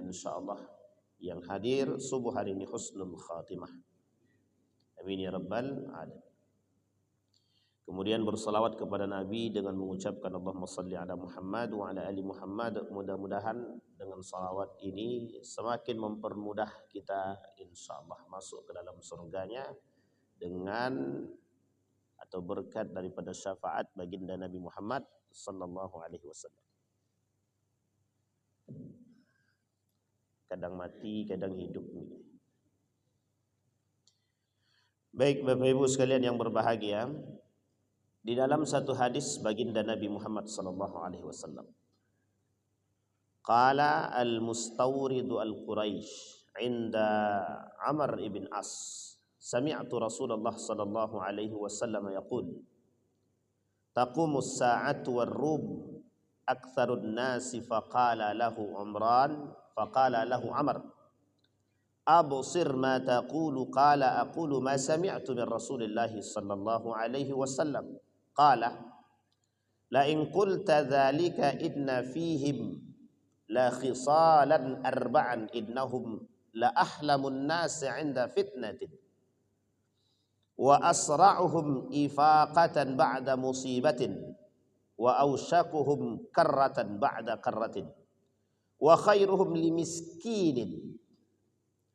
insyaallah yang hadir subuh hari ini husnul khatimah. Amin ya rabbal alamin. Kemudian bersalawat kepada Nabi dengan mengucapkan Allahumma salli ala Muhammad wa ala ali Muhammad. Mudah-mudahan dengan salawat ini semakin mempermudah kita insyaallah masuk ke dalam surganya dengan atau berkat daripada syafaat baginda Nabi Muhammad sallallahu alaihi wasallam. Kadang mati, kadang hidup. Baik Bapak Ibu sekalian yang berbahagia, di dalam satu hadis baginda Nabi Muhammad sallallahu alaihi wasallam, qala al-mustawrid al-Quraisy 'inda Amr ibn As, sami'tu Rasulullah sallallahu alaihi wasallam yaqul, taqumu as-sa'atu war-rum aktsarun nasi faqala lahu Amr, absir ma taqulu, qala aqulu ma sami'tu min Rasulillah sallallahu alaihi wasallam. Qala la in qulta dzalika inna fihim la khisalan arba'an innahum la ahlamun nas 'inda fitnatin wa asra'uhum ifaqatan ba'da musibatin wa awshakuhum karratan ba'da karratin wa khairuhum limiskinin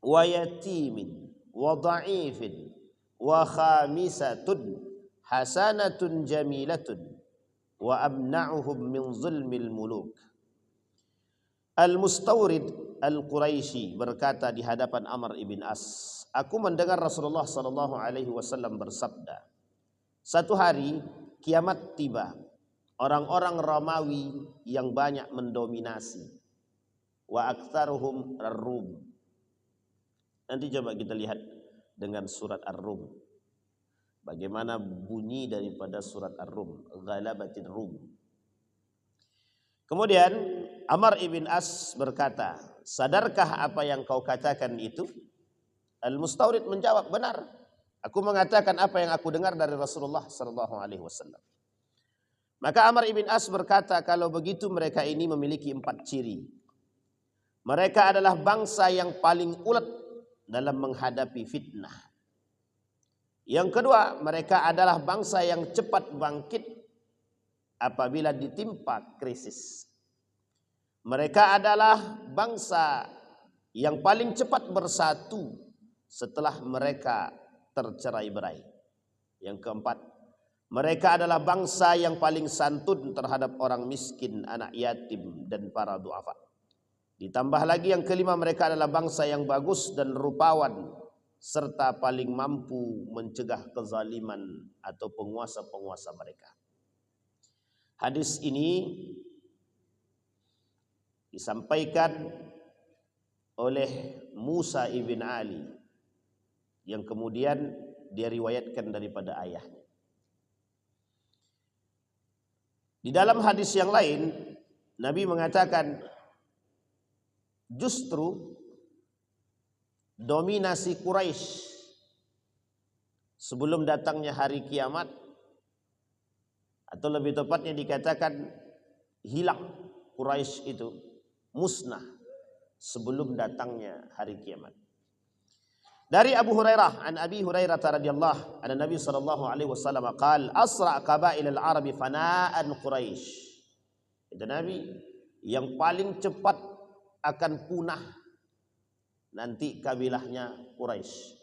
wa yatimin wa dha'ifin wa khamisatun hasanatun jamilatun wa amna'uhum min zulmil muluk. Al-Mustawrid Al-Quraisy berkata di hadapan Amr ibn As, aku mendengar Rasulullah sallallahu alaihi wasallam bersabda, satu hari kiamat tiba, orang-orang Romawi yang banyak mendominasi, wa aktsaruhum ar-Rum. Nanti coba kita lihat dengan surat Ar-Rum. Bagaimana bunyi daripada surat Ar-Rum, ghalabatir Rum. Kemudian Amr ibn As berkata, sadarkah apa yang kau katakan itu? Al-Mustawrid menjawab, benar. Aku mengatakan apa yang aku dengar dari Rasulullah sallallahu alaihi wasallam. Maka Amr ibn As berkata, kalau begitu mereka ini memiliki 4 ciri. Mereka adalah bangsa yang paling ulet dalam menghadapi fitnah. Yang kedua, mereka adalah bangsa yang cepat bangkit apabila ditimpa krisis. Mereka adalah bangsa yang paling cepat bersatu setelah mereka tercerai-berai. Yang keempat, mereka adalah bangsa yang paling santun terhadap orang miskin, anak yatim, dan para du'afa. Ditambah lagi yang kelima, mereka adalah bangsa yang bagus dan rupawan, serta paling mampu mencegah kezaliman atau penguasa-penguasa mereka. Hadis ini disampaikan oleh Musa ibn Ali yang kemudian dia riwayatkan daripada ayahnya. Di dalam hadis yang lain Nabi mengatakan justru dominasi Quraisy sebelum datangnya hari kiamat, atau lebih tepatnya dikatakan hilang Quraisy itu, musnah sebelum datangnya hari kiamat. Dari Abu Hurairah, an Abi Hurairah radhiyallahu anhu, Nabi sallallahu alaihi wasallam qaal asra qabail al-arab fana'an Quraisy. Itu Nabi yang paling cepat akan punah nanti kabilahnya Quraisy.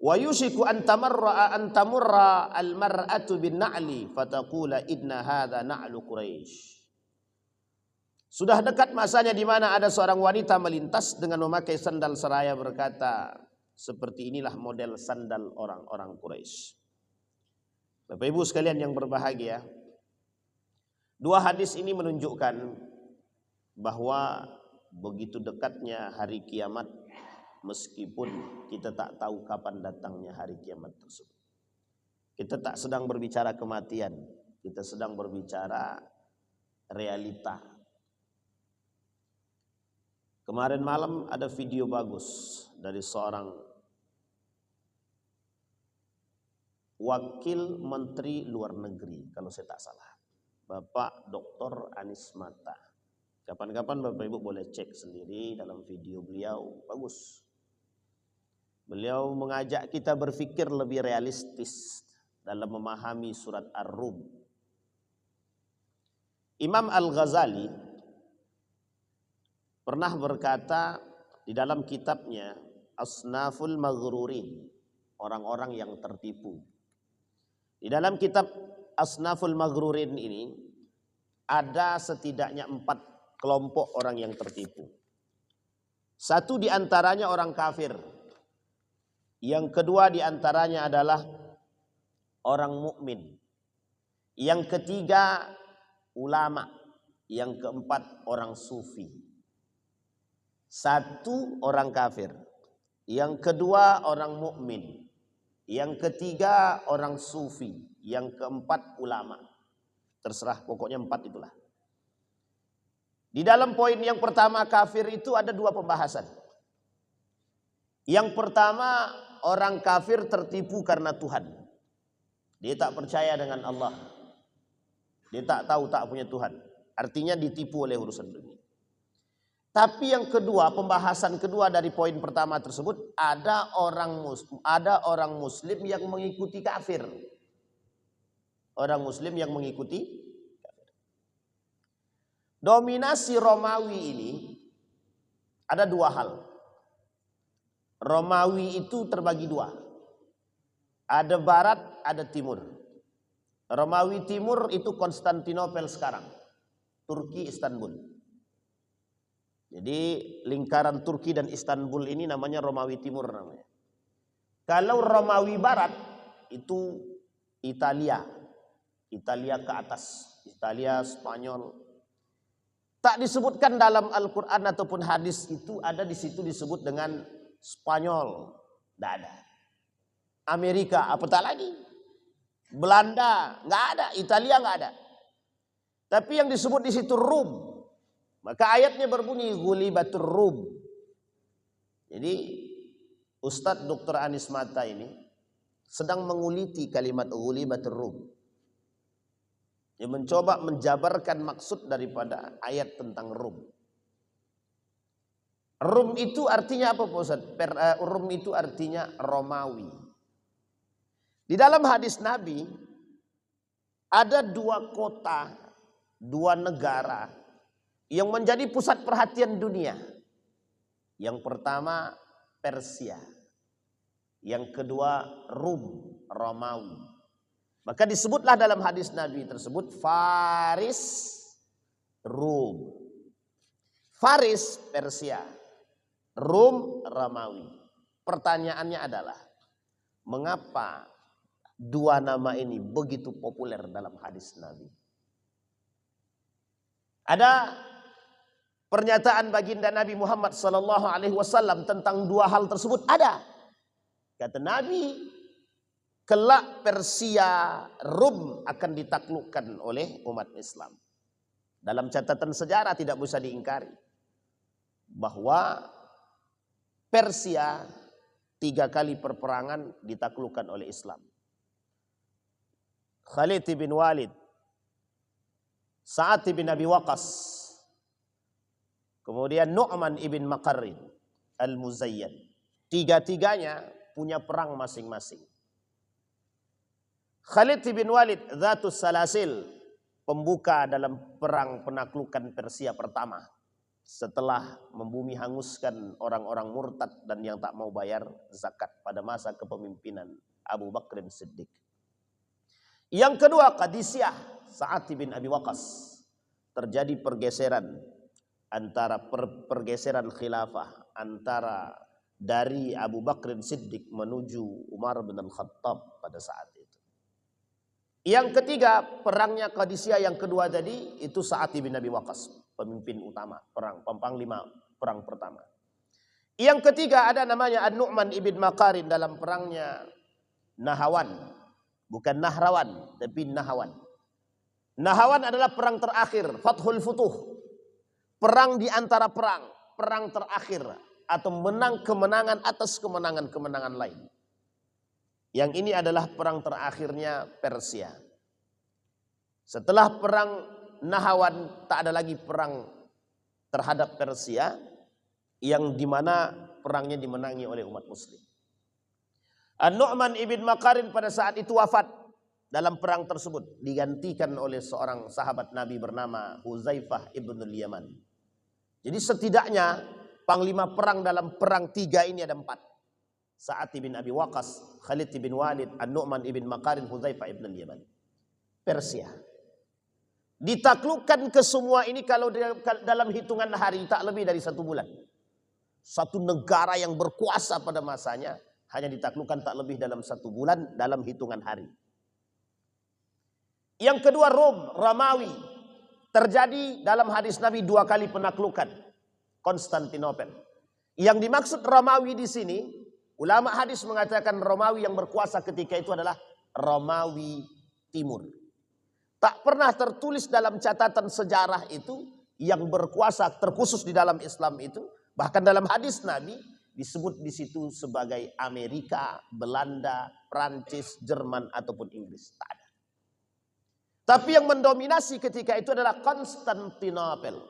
Wa yushiku an tamurra al-mar'atu bin na'li fataqula inna hadha na'lu Quraisy. Sudah dekat masanya di mana ada seorang wanita melintas dengan memakai sandal seraya berkata, seperti inilah model sandal orang-orang Quraisy. Bapak Ibu sekalian yang berbahagia, dua hadis ini menunjukkan bahwa begitu dekatnya hari kiamat, meskipun kita tak tahu kapan datangnya hari kiamat tersebut. Kita tak sedang berbicara kematian, kita sedang berbicara realita. Kemarin malam ada video bagus dari seorang wakil menteri luar negeri, kalau saya tak salah, Bapak Dr. Anies Mata. Kapan-kapan Bapak Ibu boleh cek sendiri dalam video beliau, bagus. Beliau mengajak kita berpikir lebih realistis dalam memahami surat Ar-Rum. Imam Al-Ghazali pernah berkata di dalam kitabnya Asnaful Maghrurin, orang-orang yang tertipu. Di dalam kitab Asnaful Maghrurin ini ada setidaknya 4 kelompok orang yang tertipu. Satu di antaranya orang kafir. Yang kedua di antaranya adalah orang mukmin. Yang ketiga ulama. Yang keempat orang sufi. Satu orang kafir. Yang kedua orang mukmin. Yang ketiga orang sufi. Yang keempat ulama. Terserah, pokoknya 4 itulah. Di dalam poin yang pertama kafir itu ada 2 pembahasan. Yang pertama, orang kafir tertipu karena Tuhan. Dia tak percaya dengan Allah. Dia tak tahu tak punya Tuhan. Artinya ditipu oleh urusan dunia. Tapi yang kedua, pembahasan kedua dari poin pertama tersebut, ada orang muslim yang mengikuti kafir. Orang muslim yang mengikuti dominasi Romawi ini ada 2 hal. Romawi itu terbagi 2. Ada barat, ada timur. Romawi timur itu Konstantinopel sekarang. Turki, Istanbul. Jadi lingkaran Turki dan Istanbul ini namanya Romawi timur namanya. Kalau Romawi barat itu Italia. Italia ke atas. Italia, Spanyol. Tak disebutkan dalam Al-Quran ataupun hadis itu ada di situ disebut dengan Spanyol. Tidak ada. Amerika, apatah lagi. Belanda, nggak ada. Italia nggak ada. Tapi yang disebut di situ Rum. Maka ayatnya berbunyi Ghulibatur Rum. Jadi Ustadz Dr. Anis Mata ini sedang menguliti kalimat Ghulibatur Rum. Dia mencoba menjabarkan maksud daripada ayat tentang Rum. Rum itu artinya apa Pak Ustaz? Rum itu artinya Romawi. Di dalam hadis Nabi ada 2 kota, 2 negara yang menjadi pusat perhatian dunia. Yang pertama Persia. Yang kedua Rum, Romawi. Maka disebutlah dalam hadis Nabi tersebut Faris, Rum. Faris Persia, Rum Romawi. Pertanyaannya adalah mengapa 2 nama ini begitu populer dalam hadis Nabi? Ada pernyataan baginda Nabi Muhammad SAW tentang 2 hal tersebut ada. Kata Nabi, kelak Persia, Rum akan ditaklukkan oleh umat Islam. Dalam catatan sejarah tidak bisa diingkari bahwa Persia 3 kali perperangan ditaklukkan oleh Islam. Khalid bin Walid, Sa'ad bin Abi Waqqas, kemudian Nu'man ibn Maqarrin Al-Muzayyad. 3-tiganya punya perang masing-masing. Khalid bin Walid Dhatus Salasil, pembuka dalam perang penaklukan Persia pertama setelah membumi hanguskan orang-orang murtad dan yang tak mau bayar zakat pada masa kepemimpinan Abu Bakr Siddiq. Yang kedua Qadisiyah, Sa'ad bin Abi Waqqas. Terjadi pergeseran antara pergeseran khilafah antara dari Abu Bakr Siddiq menuju Umar bin Al-Khattab pada saat itu. Yang ketiga, perangnya Qadisiyah yang kedua tadi itu Sa'ad bin Abi Waqqas, pemimpin utama perang, panglima perang pertama. Yang ketiga ada namanya An-Nu'man ibn Maqarrin dalam perangnya Nahawan, bukan Nahrawan tapi Nahawan. Nahawan adalah perang terakhir, Fathul Futuh, perang di antara perang terakhir atau menang kemenangan atas kemenangan-kemenangan lain. Yang ini adalah perang terakhirnya Persia. Setelah perang Nahawan tak ada lagi perang terhadap Persia yang dimana perangnya dimenangi oleh umat muslim. An-Nu'man ibn Makarin pada saat itu wafat dalam perang tersebut, digantikan oleh seorang sahabat Nabi bernama Huzaifah ibn al-Yaman. Jadi setidaknya panglima perang dalam perang 3 ini ada 4. Sa'ad ibn Abi Waqqas, Khalid ibn Walid, An-Nu'man ibn Makarin, Huzaifah ibn al-Yaman. Persia ditaklukkan ke semua ini kalau dalam hitungan hari tak lebih dari 1 bulan. Satu negara yang berkuasa pada masanya hanya ditaklukkan tak lebih dalam 1 bulan dalam hitungan hari. Yang kedua Rom, Romawi. Terjadi dalam hadis Nabi 2 kali penaklukan Konstantinopel. Yang dimaksud Romawi di sini, ulama hadis mengatakan Romawi yang berkuasa ketika itu adalah Romawi Timur. Tak pernah tertulis dalam catatan sejarah itu yang berkuasa terkhusus di dalam Islam itu. Bahkan dalam hadis Nabi disebut di situ sebagai Amerika, Belanda, Prancis, Jerman ataupun Inggris. Tak ada. Tapi yang mendominasi ketika itu adalah Konstantinopel.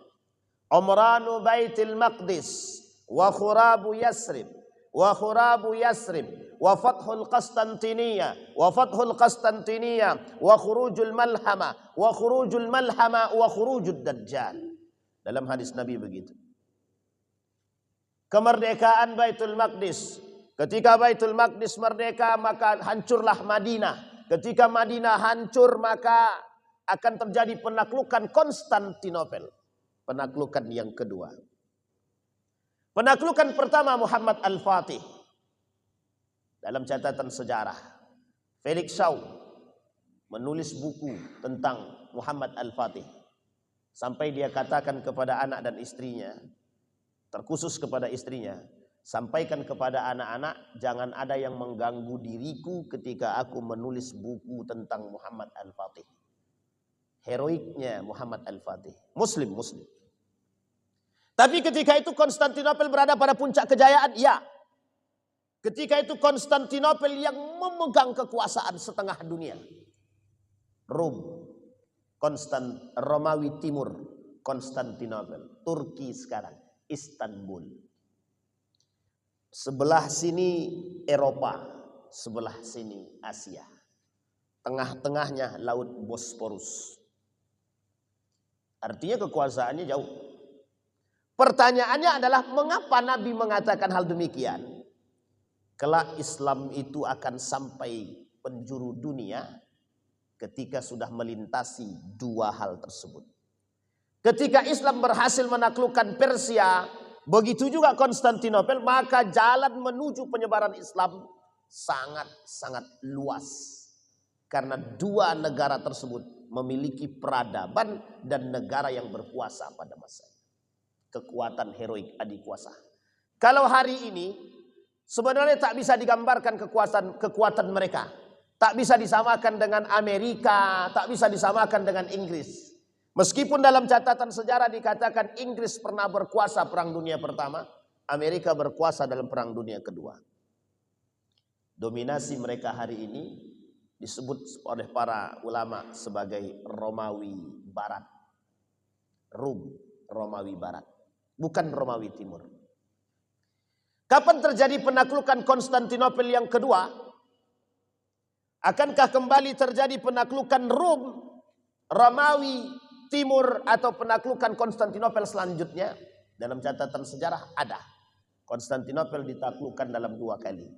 Umranu Baitul Maqdis wa khurabu Yasrib wa khurabu Yasrib wa fathul Konstantinia wa fathul Konstantinia wa khurujul malhama wa khurujul malhama wa khurujud dajjal. Dalam hadis Nabi begitu. Kemerdekaan Baitul Maqdis. Ketika Baitul Maqdis merdeka maka hancurlah Madinah. Ketika Madinah hancur maka akan terjadi penaklukan Konstantinopel. Penaklukan yang kedua. Penaklukan pertama Muhammad Al-Fatih. Dalam catatan sejarah. Felix Shaw menulis buku tentang Muhammad Al-Fatih. Sampai dia katakan kepada anak dan istrinya. Terkhusus kepada istrinya, sampaikan kepada anak-anak, jangan ada yang mengganggu diriku ketika aku menulis buku tentang Muhammad Al-Fatih. Heroiknya Muhammad Al-Fatih. Muslim. Tapi ketika itu Konstantinopel berada pada puncak kejayaan, ya. Ketika itu Konstantinopel yang memegang kekuasaan setengah dunia. Romawi Timur, Konstantinopel, Turki sekarang. Istanbul. Sebelah sini Eropa, sebelah sini Asia. Tengah-tengahnya Laut Bosporus. Artinya kekuasaannya jauh. Pertanyaannya adalah mengapa Nabi mengatakan hal demikian? Kelak Islam itu akan sampai penjuru dunia ketika sudah melintasi 2 hal tersebut. Ketika Islam berhasil menaklukkan Persia, begitu juga Konstantinopel, maka jalan menuju penyebaran Islam sangat-sangat luas. Karena 2 negara tersebut memiliki peradaban dan negara yang berkuasa pada masa. Kekuatan heroik adikuasa. Kalau hari ini sebenarnya tak bisa digambarkan kekuatan mereka. Tak bisa disamakan dengan Amerika, tak bisa disamakan dengan Inggris. Meskipun dalam catatan sejarah dikatakan Inggris pernah berkuasa perang dunia pertama, Amerika berkuasa dalam perang dunia kedua. Dominasi mereka hari ini disebut oleh para ulama sebagai Romawi Barat. Romawi Barat, bukan Romawi Timur. Kapan terjadi penaklukan Konstantinopel yang kedua? Akankah kembali terjadi penaklukan Romawi Timur atau penaklukan Konstantinopel selanjutnya? Dalam catatan sejarah ada. Konstantinopel ditaklukkan dalam 2 kali.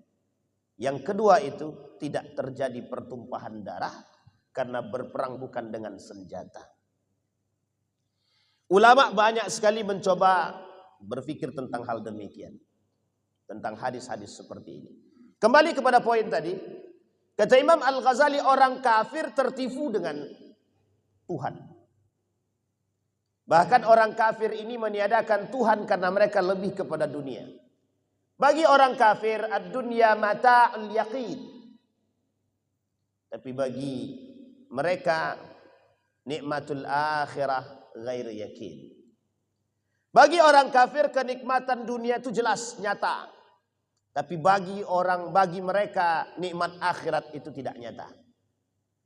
Yang kedua itu tidak terjadi pertumpahan darah karena berperang bukan dengan senjata. Ulama banyak sekali mencoba berpikir tentang hal demikian. Tentang hadis-hadis seperti ini. Kembali kepada poin tadi. Kata Imam Al-Ghazali, orang kafir tertipu dengan Tuhan. Bahkan orang kafir ini meniadakan Tuhan karena mereka lebih kepada dunia. Bagi orang kafir, ad-dunya mata'ul yaqin. Tapi bagi mereka, nikmatul akhirah ghair yakin. Bagi orang kafir, kenikmatan dunia itu jelas, nyata. Tapi bagi mereka, nikmat akhirat itu tidak nyata.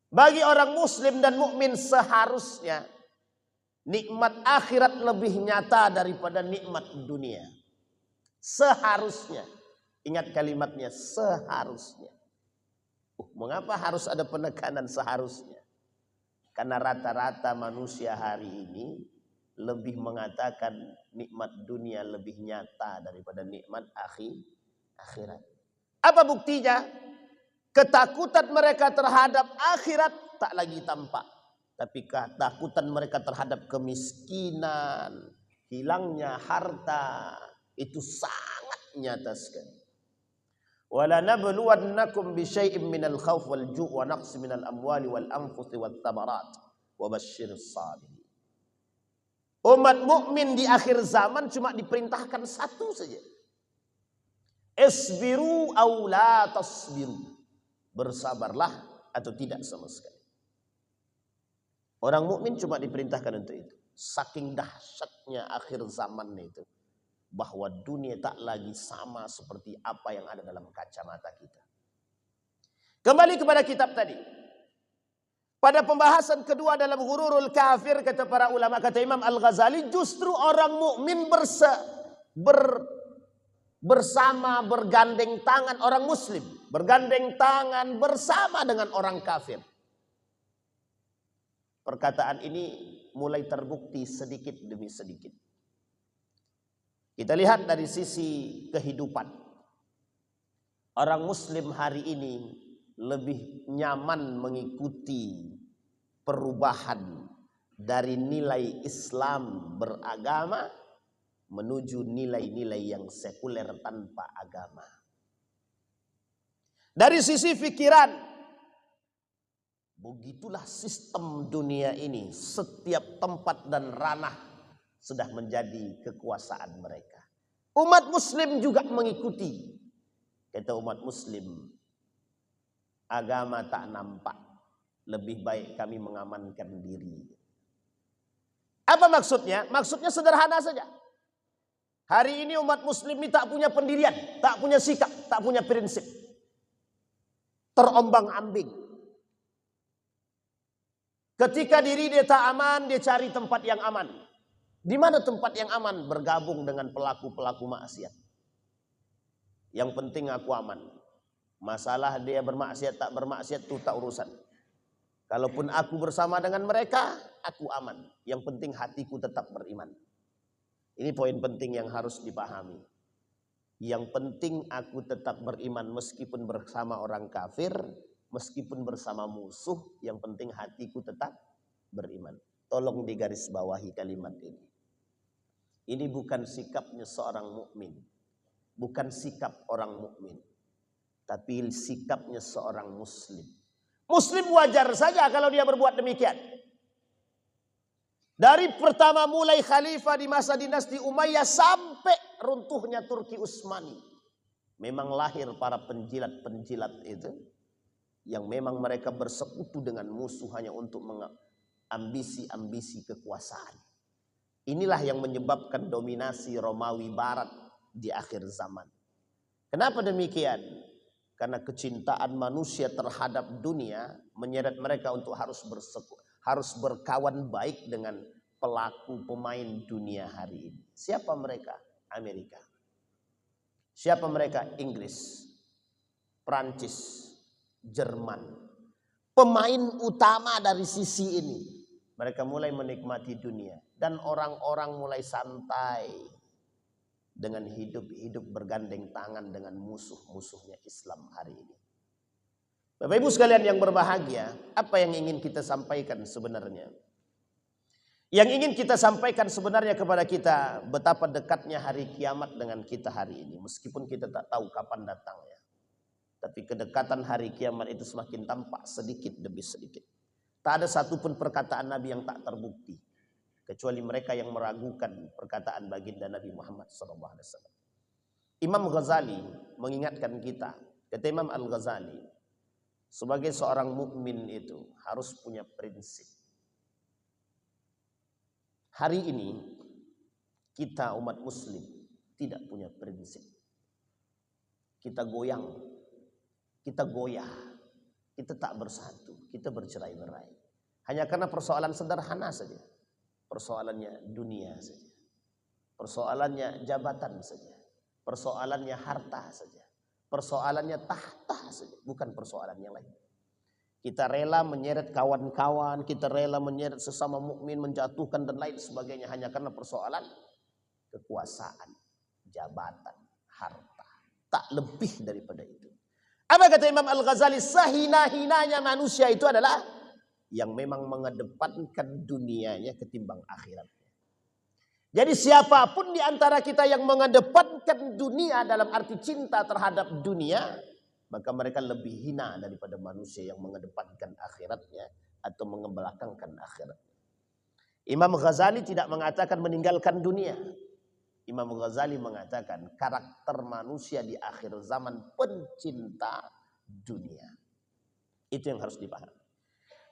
Bagi orang muslim dan mukmin seharusnya nikmat akhirat lebih nyata daripada nikmat dunia. Seharusnya. Ingat kalimatnya, seharusnya. Mengapa harus ada penekanan seharusnya? Karena rata-rata manusia hari ini lebih mengatakan nikmat dunia lebih nyata daripada nikmat akhirat. Apa buktinya? Ketakutan mereka terhadap akhirat tak lagi tampak. Tapi ketakutan mereka terhadap kemiskinan, hilangnya harta, itu sangat nyata sekali. Wala nabluwannakum bisyai'in minal khauf wal ju' wa naqsi minal amwali wal anfusi wat thamarat wa basyyiris sabirin. Umat mukmin di akhir zaman cuma diperintahkan satu saja. Isbiru aw la tasbiru. Bersabarlah atau tidak sama sekali. Orang mukmin cuma diperintahkan untuk itu. Saking dahsyatnya akhir zaman itu. Bahwa dunia tak lagi sama seperti apa yang ada dalam kacamata kita. Kembali kepada kitab tadi. Pada pembahasan kedua dalam Ghururul Kafir, kata para ulama, kata Imam Al-Ghazali, justru orang mukmin bersama, bergandeng tangan, orang muslim bergandeng tangan bersama dengan orang kafir. Perkataan ini mulai terbukti sedikit demi sedikit. Kita lihat dari sisi kehidupan. Orang muslim hari ini lebih nyaman mengikuti perubahan dari nilai Islam beragama menuju nilai-nilai yang sekuler tanpa agama. Dari sisi pikiran, begitulah sistem dunia ini. Setiap tempat dan ranah sudah menjadi kekuasaan mereka. Umat muslim juga mengikuti. Kata umat muslim, agama tak nampak. Lebih baik kami mengamankan diri. Apa maksudnya? Maksudnya sederhana saja. Hari ini umat muslim ini tak punya pendirian, tak punya sikap, tak punya prinsip. Terombang-ambing. Ketika diri dia tak aman, dia cari tempat yang aman. Di mana tempat yang aman? Bergabung dengan pelaku-pelaku maksiat. Yang penting aku aman. Masalah dia bermaksiat tak bermaksiat itu tak urusan. Kalaupun aku bersama dengan mereka, aku aman. Yang penting hatiku tetap beriman. Ini poin penting yang harus dipahami. Yang penting aku tetap beriman meskipun bersama orang kafir, meskipun bersama musuh, yang penting hatiku tetap beriman. Tolong digarisbawahi kalimat ini. Ini bukan sikapnya seorang mukmin, bukan sikap orang mukmin, tapi sikapnya seorang muslim. Muslim wajar saja kalau dia berbuat demikian. Dari pertama mulai khalifah di masa dinasti Umayyah sampai runtuhnya Turki Utsmani, memang lahir para penjilat-penjilat itu yang memang mereka bersekutu dengan musuh hanya untuk ambisi-ambisi kekuasaan. Inilah yang menyebabkan dominasi Romawi Barat di akhir zaman. Kenapa demikian? Karena kecintaan manusia terhadap dunia menyeret mereka untuk harus berkawan baik dengan pelaku pemain dunia hari ini. Siapa mereka? Amerika. Siapa mereka? Inggris, Prancis, Jerman. Pemain utama dari sisi ini. Mereka mulai menikmati dunia. Dan orang-orang mulai santai dengan hidup bergandeng tangan dengan musuh-musuhnya Islam hari ini. Bapak Ibu sekalian yang berbahagia, apa yang ingin kita sampaikan sebenarnya? Yang ingin kita sampaikan sebenarnya kepada kita, betapa dekatnya hari kiamat dengan kita hari ini. Meskipun kita tak tahu kapan datangnya. Tapi kedekatan hari kiamat itu semakin tampak sedikit demi sedikit. Tak ada satupun perkataan Nabi yang tak terbukti. Kecuali mereka yang meragukan perkataan baginda Nabi Muhammad SAW. Imam Ghazali mengingatkan kita. Kata Imam Al-Ghazali, sebagai seorang mukmin itu harus punya prinsip. Hari ini kita umat muslim tidak punya prinsip. Kita goyang, kita goyah, kita tak bersatu, kita bercerai-berai. Hanya karena persoalan sederhana saja. persoalannya dunia saja. Persoalannya jabatan saja. Persoalannya harta saja. Persoalannya tahta saja, bukan persoalan yang lain. Kita rela menyeret kawan-kawan, kita rela menyeret sesama mukmin, menjatuhkan dan lain sebagainya hanya karena persoalan kekuasaan, jabatan, harta. Tak lebih daripada itu. Apa kata Imam Al-Ghazali? Sehina-hinanya manusia itu adalah yang memang mengedepankan dunianya ketimbang akhiratnya. Jadi siapapun di antara kita yang mengedepankan dunia dalam arti cinta terhadap dunia, maka mereka lebih hina daripada manusia yang mengedepankan akhiratnya atau mengebelakangkan akhiratnya. Imam Ghazali tidak mengatakan meninggalkan dunia. Imam Ghazali mengatakan karakter manusia di akhir zaman pencinta dunia. Itu yang harus dipahami.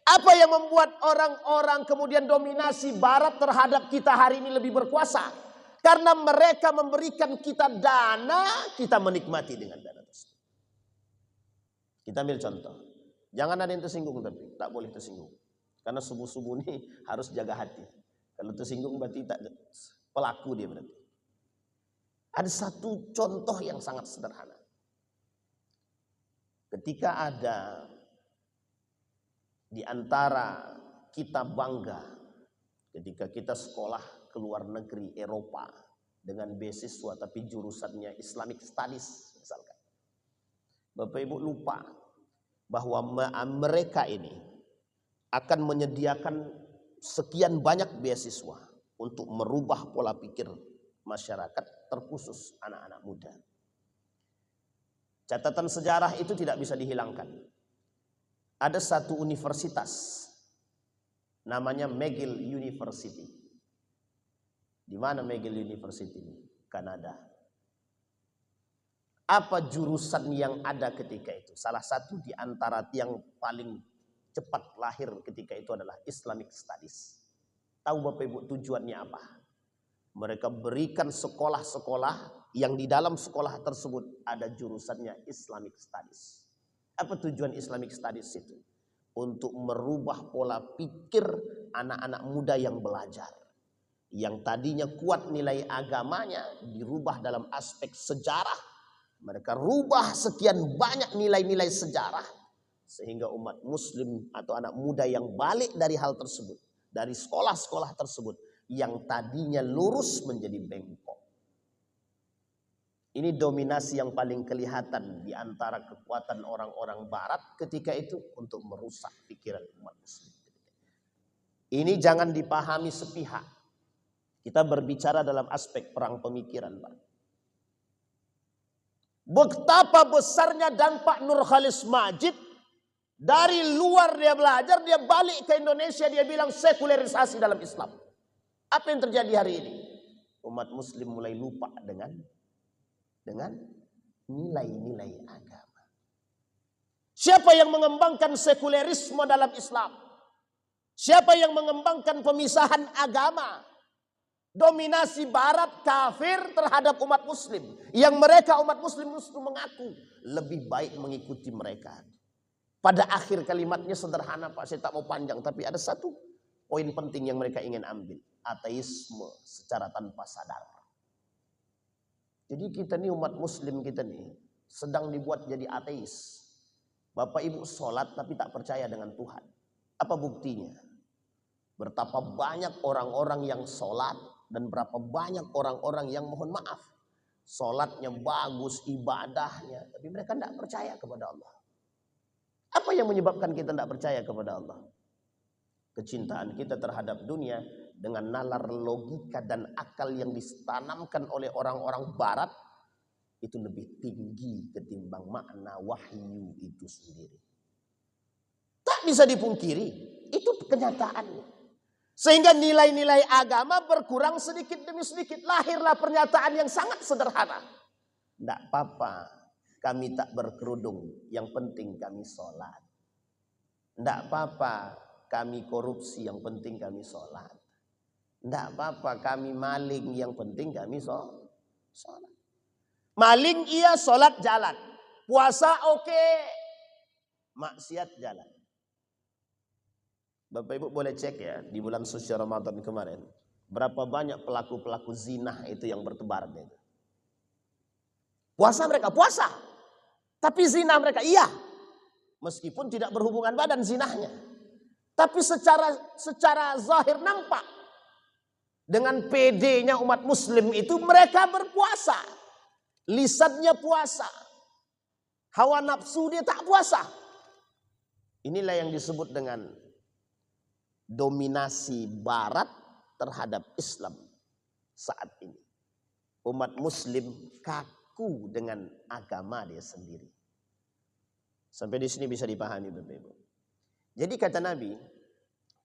Apa yang membuat orang-orang kemudian dominasi barat terhadap kita hari ini lebih berkuasa? Karena mereka memberikan kita dana, kita menikmati dengan dana tersebut. Kita ambil contoh. Jangan ada yang tersinggung, tapi tak boleh tersinggung. Karena subuh-subuh ini harus jaga hati. Kalau tersinggung berarti tak pelaku dia berarti. Ada satu contoh yang sangat sederhana. Ketika ada di antara kita bangga ketika kita sekolah ke luar negeri Eropa dengan beasiswa tapi jurusannya Islamic Studies misalkan. Bapak Ibu lupa bahwa mereka ini akan menyediakan sekian banyak beasiswa untuk merubah pola pikir masyarakat terkhusus anak-anak muda. Catatan sejarah itu tidak bisa dihilangkan. Ada satu universitas namanya McGill University. Di mana McGill University? Kanada. Apa jurusan yang ada ketika itu? Salah satu di antara yang paling cepat lahir ketika itu adalah Islamic Studies. Tahu Bapak Ibu tujuannya apa? Mereka berikan sekolah-sekolah yang di dalam sekolah tersebut ada jurusannya Islamic Studies. Apa tujuan Islamic Studies itu? Untuk merubah pola pikir anak-anak muda yang belajar. Yang tadinya kuat nilai agamanya dirubah dalam aspek sejarah. Mereka rubah sekian banyak nilai-nilai sejarah. Sehingga umat muslim atau anak muda yang balik dari hal tersebut. Dari sekolah-sekolah tersebut. Yang tadinya lurus menjadi bengkok. Ini dominasi yang paling kelihatan di antara kekuatan orang-orang barat ketika itu untuk merusak pikiran umat muslim. Ini jangan dipahami sepihak. Kita berbicara dalam aspek perang pemikiran, Pak. Betapa besarnya dampak Nurkhalis Majid. Dari luar dia belajar, dia balik ke Indonesia, dia bilang sekularisasi dalam Islam. Apa yang terjadi hari ini? Umat muslim mulai lupa dengan nilai-nilai agama. Siapa yang mengembangkan sekulerisme dalam Islam? Siapa yang mengembangkan pemisahan agama? Dominasi barat kafir terhadap umat muslim. Yang mereka umat muslim justru mengaku lebih baik mengikuti mereka. Pada akhir kalimatnya sederhana Pak, saya tak mau panjang. Tapi ada satu poin penting yang mereka ingin ambil. Ateisme secara tanpa sadar. Jadi kita nih umat muslim kita nih sedang dibuat jadi ateis. Bapak Ibu sholat tapi tak percaya dengan Tuhan. Apa buktinya? Betapa banyak orang-orang yang sholat dan berapa banyak orang-orang yang mohon maaf. Sholatnya bagus, ibadahnya. Tapi mereka tidak percaya kepada Allah. Apa yang menyebabkan kita tidak percaya kepada Allah? Kecintaan kita terhadap dunia dengan nalar logika dan akal yang ditanamkan oleh orang-orang barat itu lebih tinggi ketimbang makna wahyu itu sendiri. Tak bisa dipungkiri, itu kenyataannya. Sehingga nilai-nilai agama berkurang sedikit demi sedikit. Lahirlah pernyataan yang sangat sederhana. Tidak apa-apa, kami tak berkerudung, yang penting kami sholat. Tidak apa-apa, kami korupsi, yang penting kami sholat. Tidak apa-apa, kami maling, yang penting kami sholat. Maling iya, sholat jalan. Puasa oke, maksiat jalan. Bapak Ibu boleh cek ya, di bulan suci Ramadan kemarin, berapa banyak pelaku-pelaku zina itu yang bertebaran itu. Puasa mereka, puasa. Tapi zina mereka, iya. Meskipun tidak berhubungan badan zinahnya. Tapi secara zahir nampak. Dengan PD-nya umat muslim itu mereka berpuasa. Lisannya puasa. Hawa nafsu dia tak puasa. Inilah yang disebut dengan dominasi barat terhadap Islam saat ini. Umat muslim kaku dengan agama dia sendiri. Sampai di sini bisa dipahami Bapak Ibu. Jadi kata Nabi,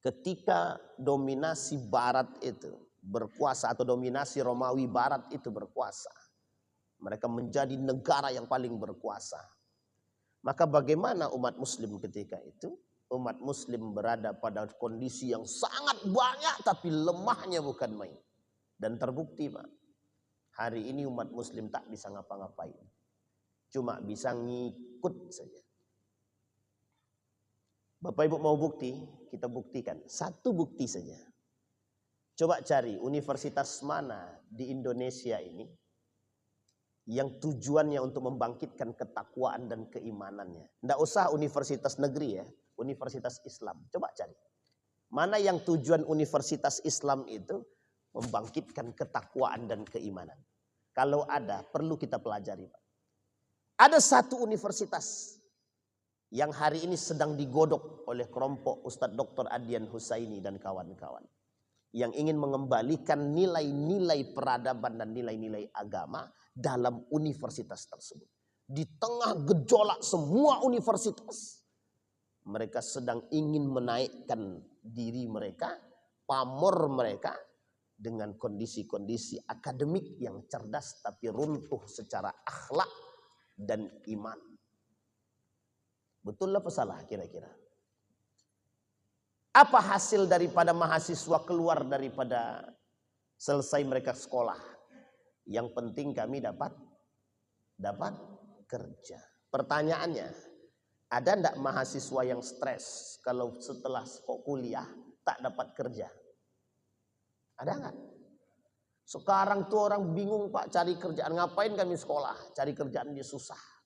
ketika dominasi barat itu berkuasa atau dominasi Romawi barat itu berkuasa, mereka menjadi negara yang paling berkuasa. Maka bagaimana umat muslim ketika itu? Umat muslim berada pada kondisi yang sangat banyak tapi lemahnya bukan main. Dan terbukti Pak, hari ini umat muslim tak bisa ngapa-ngapain. Cuma bisa ngikut saja. Bapak Ibu mau bukti? Kita buktikan. Satu bukti saja. Coba cari universitas mana di Indonesia ini yang tujuannya untuk membangkitkan ketakwaan dan keimanannya. Tidak usah universitas negeri ya, universitas Islam. Coba cari. Mana yang tujuan universitas Islam itu membangkitkan ketakwaan dan keimanan. Kalau ada, perlu kita pelajari Pak. Ada satu universitas yang hari ini sedang digodok oleh kelompok Ustadz Dr. Adian Husaini dan kawan-kawan. Yang ingin mengembalikan nilai-nilai peradaban dan nilai-nilai agama dalam universitas tersebut. Di tengah gejolak semua universitas, mereka sedang ingin menaikkan diri mereka, pamor mereka dengan kondisi-kondisi akademik yang cerdas tapi runtuh secara akhlak dan iman. Betul apa salah kira-kira? Apa hasil daripada mahasiswa keluar daripada selesai mereka sekolah? Yang penting kami dapat kerja. Pertanyaannya, ada enggak mahasiswa yang stres kalau setelah kuliah tak dapat kerja? Ada enggak? Sekarang tuh orang bingung Pak cari kerjaan. Ngapain kami sekolah? Cari kerjaan dia susah.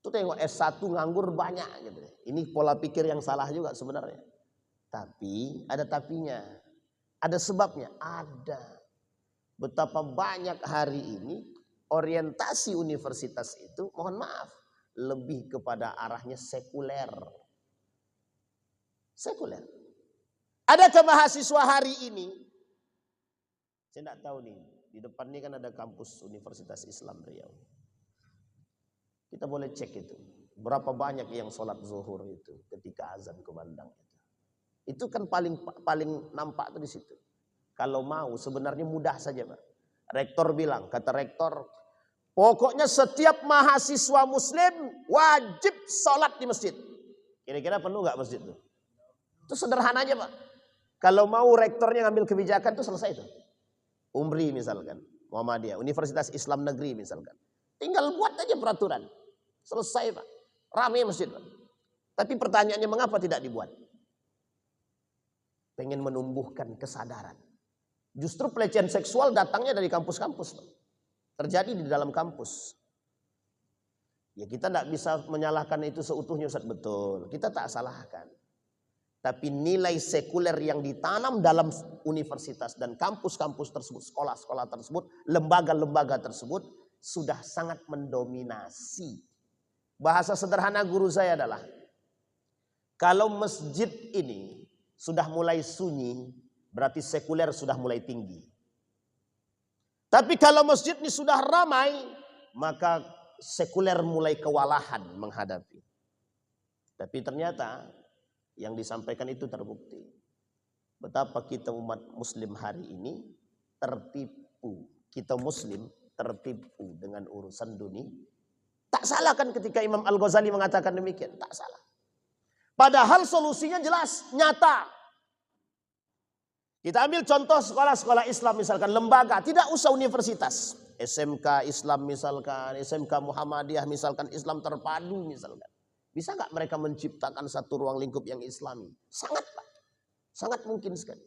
Tuh tengok S1 nganggur banyak gitu. Ini pola pikir yang salah juga sebenarnya. Tapi ada tapinya. Ada sebabnya, ada. Betapa banyak hari ini orientasi universitas itu, mohon maaf, lebih kepada arahnya sekuler. Sekuler. Adakah mahasiswa hari ini? Saya tidak tahu nih, di depan ini kan ada kampus Universitas Islam Riau. Kita boleh cek itu. Berapa banyak yang sholat zuhur itu ketika azan kumandang itu. Itu kan paling nampak tuh di situ. Kalau mau sebenarnya mudah saja Pak. Rektor bilang, kata rektor, pokoknya setiap mahasiswa muslim wajib sholat di masjid. Kira-kira perlu nggak masjid itu? Itu sederhana aja Pak. Kalau mau rektornya ngambil kebijakan itu selesai itu. Umri misalkan, Muhammadiyah, Universitas Islam Negeri misalkan. Tinggal buat aja peraturan. Selesai Pak. Ramai masjid Pak. Tapi pertanyaannya mengapa tidak dibuat? Pengen menumbuhkan kesadaran. Justru pelecehan seksual datangnya dari kampus-kampus. Terjadi di dalam kampus. Ya kita tidak bisa menyalahkan itu seutuhnya Ustaz, betul. Kita tak salahkan. Tapi nilai sekuler yang ditanam dalam universitas dan kampus-kampus tersebut, sekolah-sekolah tersebut, lembaga-lembaga tersebut sudah sangat mendominasi. Bahasa sederhana guru saya adalah, kalau masjid ini sudah mulai sunyi, berarti sekuler sudah mulai tinggi. Tapi kalau masjid ini sudah ramai, maka sekuler mulai kewalahan menghadapi. Tapi ternyata yang disampaikan itu terbukti. Betapa kita umat muslim hari ini tertipu. Kita muslim tertipu dengan urusan dunia. Tak salah kan ketika Imam Al-Ghazali mengatakan demikian. Tak salah. Padahal solusinya jelas, nyata. Kita ambil contoh sekolah-sekolah Islam misalkan, lembaga, tidak usah universitas. SMK Islam misalkan, SMK Muhammadiyah misalkan, Islam terpadu misalkan. Bisa nggak mereka menciptakan satu ruang lingkup yang islami? Sangat Pak. Sangat mungkin sekali.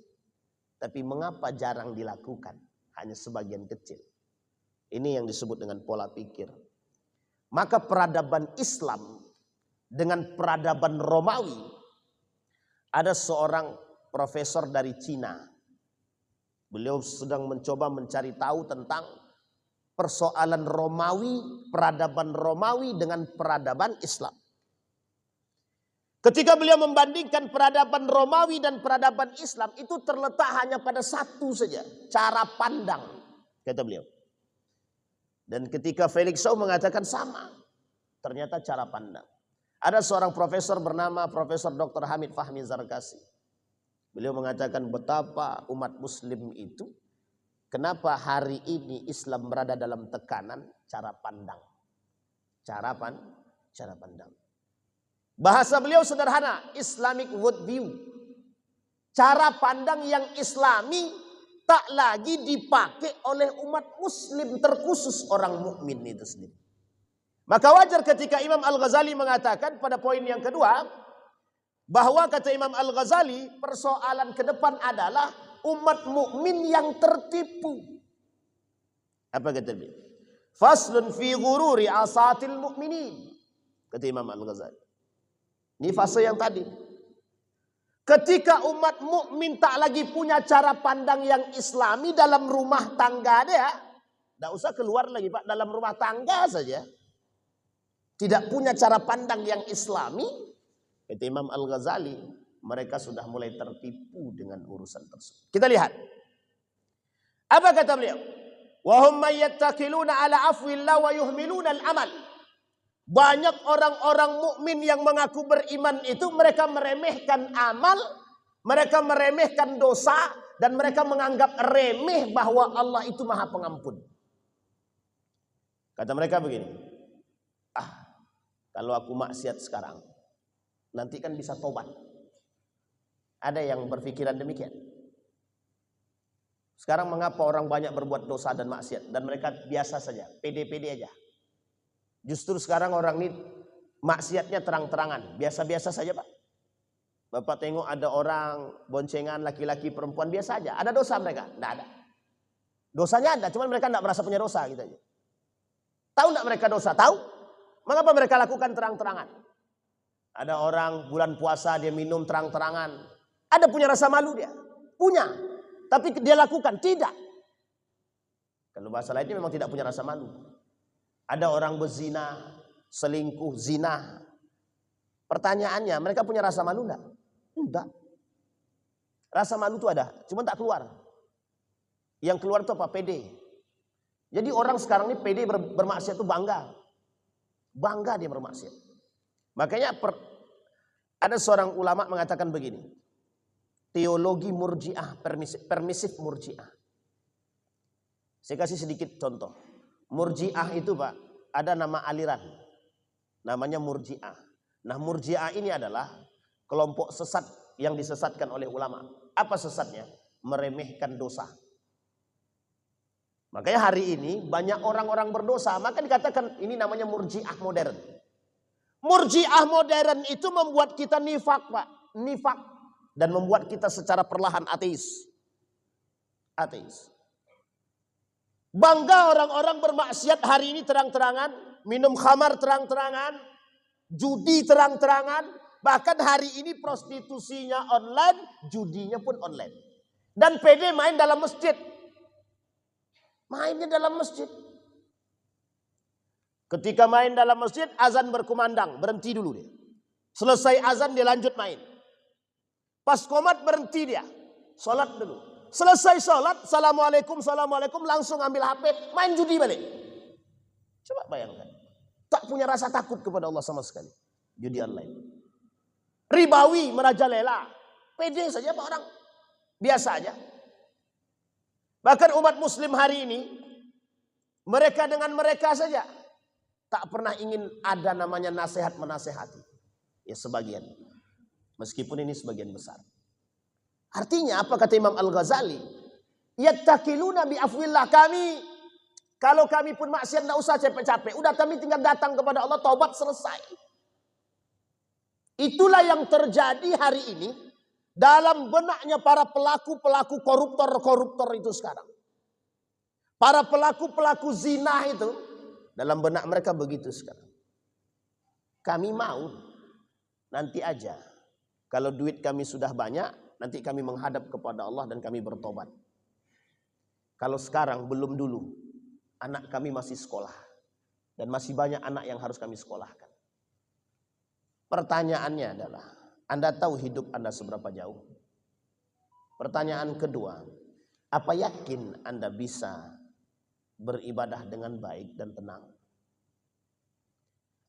Tapi mengapa jarang dilakukan? Hanya sebagian kecil. Ini yang disebut dengan pola pikir. Maka peradaban Islam dengan peradaban Romawi, ada seorang profesor dari Cina. Beliau sedang mencoba mencari tahu tentang persoalan Romawi, peradaban Romawi dengan peradaban Islam. Ketika beliau membandingkan peradaban Romawi dan peradaban Islam, itu terletak hanya pada satu saja, cara pandang, kata beliau. Dan ketika Felix Shaw mengatakan sama, ternyata cara pandang. Ada seorang profesor bernama Profesor Dr. Hamid Fahmi Zarkasi. Beliau mengatakan betapa umat muslim itu, kenapa hari ini Islam berada dalam tekanan cara pandang. Cara pandang. Bahasa beliau sederhana, Islamic worldview. Cara pandang yang Islami tak lagi dipakai oleh umat muslim, terkhusus orang mukmin itu sendiri. Maka wajar ketika Imam Al-Ghazali mengatakan pada poin yang kedua, bahwa kata Imam Al-Ghazali, persoalan ke depan adalah umat mukmin yang tertipu. Apa kata dia? Faslun fi ghururi asatil mu'minin. Kata Imam Al-Ghazali. Ini fase yang tadi. Ketika umat mukmin tak lagi punya cara pandang yang Islami dalam rumah tangga dia, tidak usah keluar lagi Pak, dalam rumah tangga saja. Tidak punya cara pandang yang Islami, kata Imam Al-Ghazali, mereka sudah mulai tertipu dengan urusan tersebut. Kita lihat. Apa kata beliau? Wa hum yattakiluna ala afwillah wa yuhmiluna al-amal. Banyak orang-orang mukmin yang mengaku beriman itu mereka meremehkan amal, mereka meremehkan dosa, dan mereka menganggap remeh bahwa Allah itu Maha Pengampun. Kata mereka begini, kalau aku maksiat sekarang, nanti kan bisa tobat. Ada yang berpikiran demikian. Sekarang mengapa orang banyak berbuat dosa dan maksiat, dan mereka biasa saja, pede-pede aja. Justru sekarang orang ini maksiatnya terang-terangan, biasa-biasa saja Pak. Bapak tengok ada orang boncengan laki-laki perempuan biasa aja. Ada dosa mereka? Tidak ada. Dosanya ada, cuma mereka tidak merasa punya dosa gitu aja. Tahu tidak mereka dosa? Tahu. Mengapa mereka lakukan terang-terangan? Ada orang bulan puasa dia minum terang-terangan. Ada punya rasa malu dia? Punya. Tapi dia lakukan? Tidak. Kalau bahasa lainnya memang tidak punya rasa malu. Ada orang berzina, selingkuh, zina. Pertanyaannya, mereka punya rasa malu enggak? Enggak. Rasa malu itu ada, cuma tak keluar. Yang keluar itu apa? Pede. Jadi orang sekarang ini pede bermaksiat itu bangga. Bangga dia bermaksiat. Makanya ada seorang ulama mengatakan begini. Teologi murjiah, permisif murjiah. Saya kasih sedikit contoh. Murjiah itu Pak, ada nama aliran. Namanya murjiah. Nah murjiah ini adalah kelompok sesat yang disesatkan oleh ulama. Apa sesatnya? Meremehkan dosa. Makanya hari ini banyak orang-orang berdosa. Maka dikatakan ini namanya murjiah modern. Murjiah modern itu membuat kita nifak Pak. Nifak. Dan membuat kita secara perlahan ateis. Ateis. Bangga orang-orang bermaksiat hari ini terang-terangan. Minum khamar terang-terangan. Judi terang-terangan. Bahkan hari ini prostitusinya online. Judinya pun online. Dan PD main dalam masjid. Mainnya dalam masjid. Ketika main dalam masjid, azan berkumandang. Berhenti dulu dia. Selesai azan dia lanjut main. Pas qomat berhenti dia. Sholat dulu. Selesai sholat, assalamualaikum, assalamualaikum, langsung ambil HP, main judi balik. Coba bayangkan. Tak punya rasa takut kepada Allah sama sekali. Judi online. Ribawi, merajalela. Pede saja Pak orang. Biasa aja. Bahkan umat muslim hari ini, mereka dengan mereka saja. Tak pernah ingin ada namanya nasihat menasehati. Ya sebagian. Meskipun ini sebagian besar. Artinya apa kata Imam Al-Ghazali? Yattakiluna bi afwillah, kami kalau kami pun maksiat tidak usah capek-capek. Udah kami tinggal datang kepada Allah, taubat selesai. Itulah yang terjadi hari ini dalam benaknya para pelaku-pelaku koruptor itu sekarang. Para pelaku-pelaku zina itu, dalam benak mereka begitu sekarang. Kami mau, nanti aja. Kalau duit kami sudah banyak, nanti kami menghadap kepada Allah dan kami bertobat. Kalau sekarang belum dulu, anak kami masih sekolah. Dan masih banyak anak yang harus kami sekolahkan. Pertanyaannya adalah, Anda tahu hidup Anda seberapa jauh? Pertanyaan kedua, apa yakin Anda bisa beribadah dengan baik dan tenang?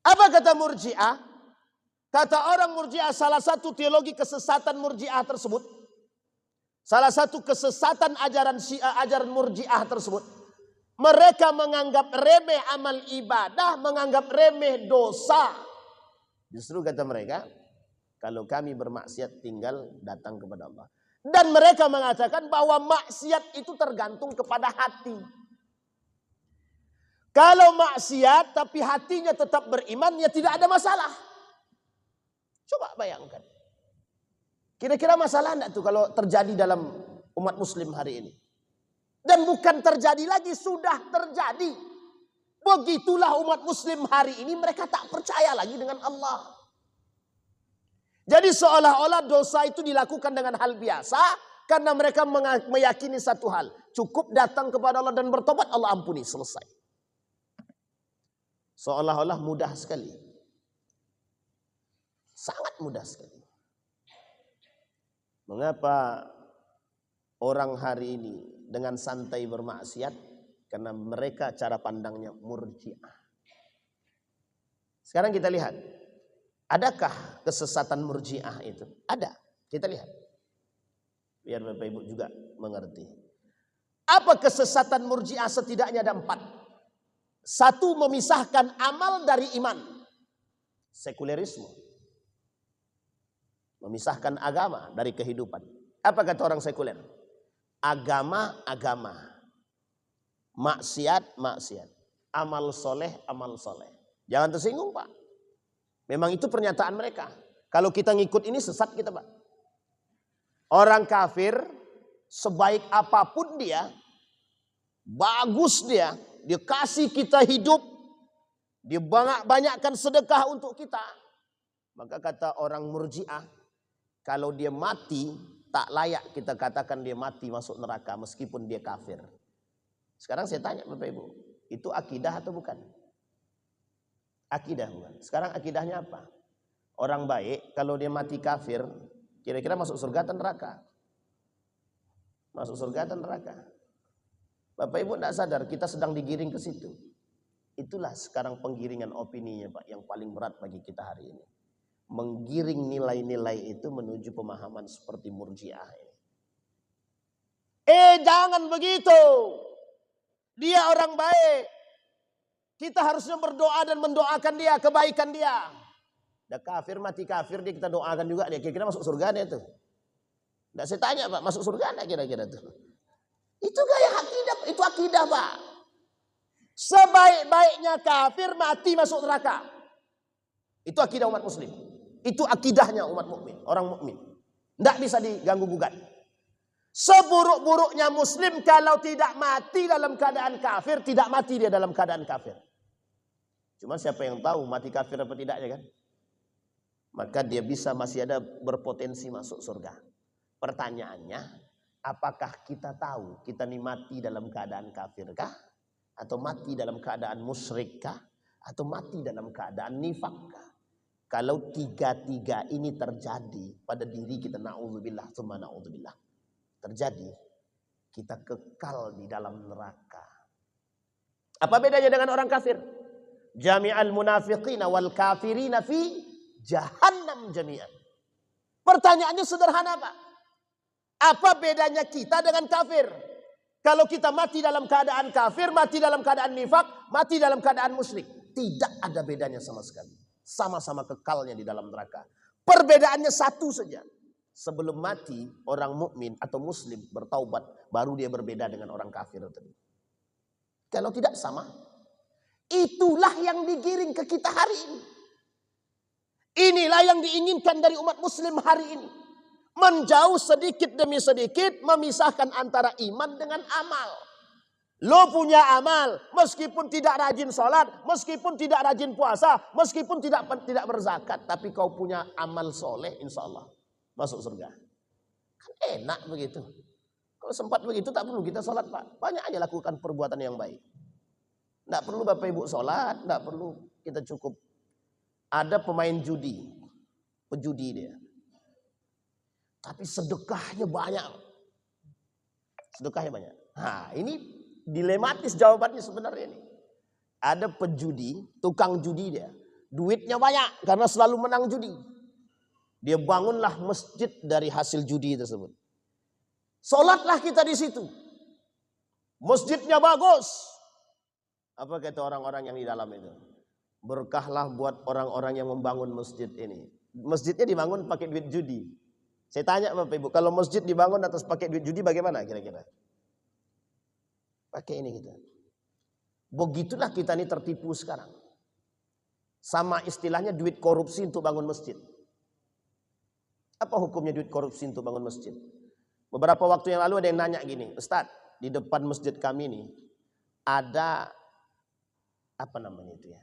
Apa kata Murji'ah? Kata orang Murji'ah, salah satu teologi kesesatan Murji'ah tersebut, salah satu kesesatan ajaran Syiah, ajaran Murji'ah tersebut, mereka menganggap remeh amal ibadah, menganggap remeh dosa. Justru kata mereka, kalau kami bermaksiat tinggal datang kepada Allah. Dan mereka mengatakan bahwa maksiat itu tergantung kepada hati. Kalau maksiat tapi hatinya tetap beriman, ya tidak ada masalah. Coba bayangkan. Kira-kira masalah enggak tuh kalau terjadi dalam umat muslim hari ini? Dan bukan terjadi lagi, sudah terjadi. Begitulah umat muslim hari ini, mereka tak percaya lagi dengan Allah. Jadi seolah-olah dosa itu dilakukan dengan hal biasa, karena mereka meyakini satu hal. Cukup datang kepada Allah dan bertobat, Allah ampuni, selesai. Seolah-olah mudah sekali. Sangat mudah sekali. Mengapa orang hari ini dengan santai bermaksiat? Karena mereka cara pandangnya Murji'ah. Sekarang kita lihat. Adakah kesesatan Murji'ah itu? Ada. Kita lihat. Biar Bapak Ibu juga mengerti. Apa kesesatan Murji'ah? Setidaknya ada 4. Satu, memisahkan amal dari iman. Sekulerisme. Memisahkan agama dari kehidupan. Apa kata orang sekuler? Agama, agama. Maksiat, maksiat. Amal soleh, amal soleh. Jangan tersinggung, Pak. Memang itu pernyataan mereka. Kalau kita ngikut ini sesat kita, Pak. Orang kafir, sebaik apapun dia, bagus dia kasih kita hidup, dia banyakkan sedekah untuk kita. Maka kata orang Murji'ah, kalau dia mati, tak layak kita katakan dia mati masuk neraka meskipun dia kafir. Sekarang saya tanya Bapak Ibu, itu akidah atau bukan? Akidah bukan. Sekarang akidahnya apa? Orang baik kalau dia mati kafir, kira-kira masuk surga atau neraka? Masuk surga atau neraka? Bapak Ibu tidak sadar kita sedang digiring ke situ. Itulah sekarang penggiringan opininya, Pak, yang paling berat bagi kita hari ini. Menggiring nilai-nilai itu menuju pemahaman seperti Murji'ah ini. Jangan begitu. Dia orang baik. Kita harusnya berdoa dan mendoakan dia, kebaikan dia. Dah kafir, mati kafir, dia kita doakan juga. Dia kira-kira masuk surga dia tuh. Tidak saya tanya, Pak, masuk surga enggak kira-kira tuh? Itu gaya akidah, itu akidah, Pak. Sebaik-baiknya kafir, mati masuk neraka. Itu akidah umat muslim. Itu akidahnya umat mukmin, orang mukmin. Tidak bisa diganggu gugat. Seburuk-buruknya muslim kalau tidak mati dalam keadaan kafir, tidak mati dia dalam keadaan kafir. Cuma siapa yang tahu mati kafir apa tidaknya kan? Maka dia bisa masih ada berpotensi masuk surga. Pertanyaannya, apakah kita tahu kita ini mati dalam keadaan kafirkah? Atau mati dalam keadaan musyrikkah? Atau mati dalam keadaan nifakkah? Kalau tiga-tiga ini terjadi pada diri kita, na'udzubillah, tsumma na'udzubillah, terjadi, kita kekal di dalam neraka. Apa bedanya dengan orang kafir? Jami'al munafiqina wal kafirina fi jahannam jami'an. Pertanyaannya sederhana, Pak. Apa bedanya kita dengan kafir? Kalau kita mati dalam keadaan kafir, mati dalam keadaan nifak, mati dalam keadaan musyrik, tidak ada bedanya sama sekali. Sama-sama kekalnya di dalam neraka. Perbedaannya satu saja. Sebelum mati, orang mukmin atau muslim bertaubat, baru dia berbeda dengan orang kafir tadi. Kalau tidak sama, itulah yang digiring ke kita hari ini. Inilah yang diinginkan dari umat muslim hari ini. Menjauh sedikit demi sedikit memisahkan antara iman dengan amal. Lo punya amal, meskipun tidak rajin sholat, meskipun tidak rajin puasa, meskipun tidak berzakat, tapi kau punya amal soleh, insya Allah masuk surga. Kan enak begitu. Kalau sempat begitu tak perlu kita sholat Pak. Banyak aja lakukan perbuatan yang baik. Tidak perlu Bapak Ibu sholat, tidak perlu, kita cukup. Ada pemain judi, pejudi dia. Tapi sedekahnya banyak. Sedekahnya banyak. Nah ini dilematis jawabannya sebenarnya ini. Ada pejudi, tukang judi dia. Duitnya banyak karena selalu menang judi. Dia bangunlah masjid dari hasil judi tersebut. Sholatlah kita di situ. Masjidnya bagus. Apa kata orang-orang yang di dalam itu? Berkahlah buat orang-orang yang membangun masjid ini. Masjidnya dibangun pakai duit judi. Saya tanya Bapak Ibu, kalau masjid dibangun atas pakai duit judi bagaimana kira-kira? Pakai ini kita. Begitulah kita ini tertipu sekarang. Sama istilahnya duit korupsi untuk bangun masjid. Apa hukumnya duit korupsi untuk bangun masjid? Beberapa waktu yang lalu ada yang nanya gini, Ustadz, di depan masjid kami ini ada apa namanya itu ya?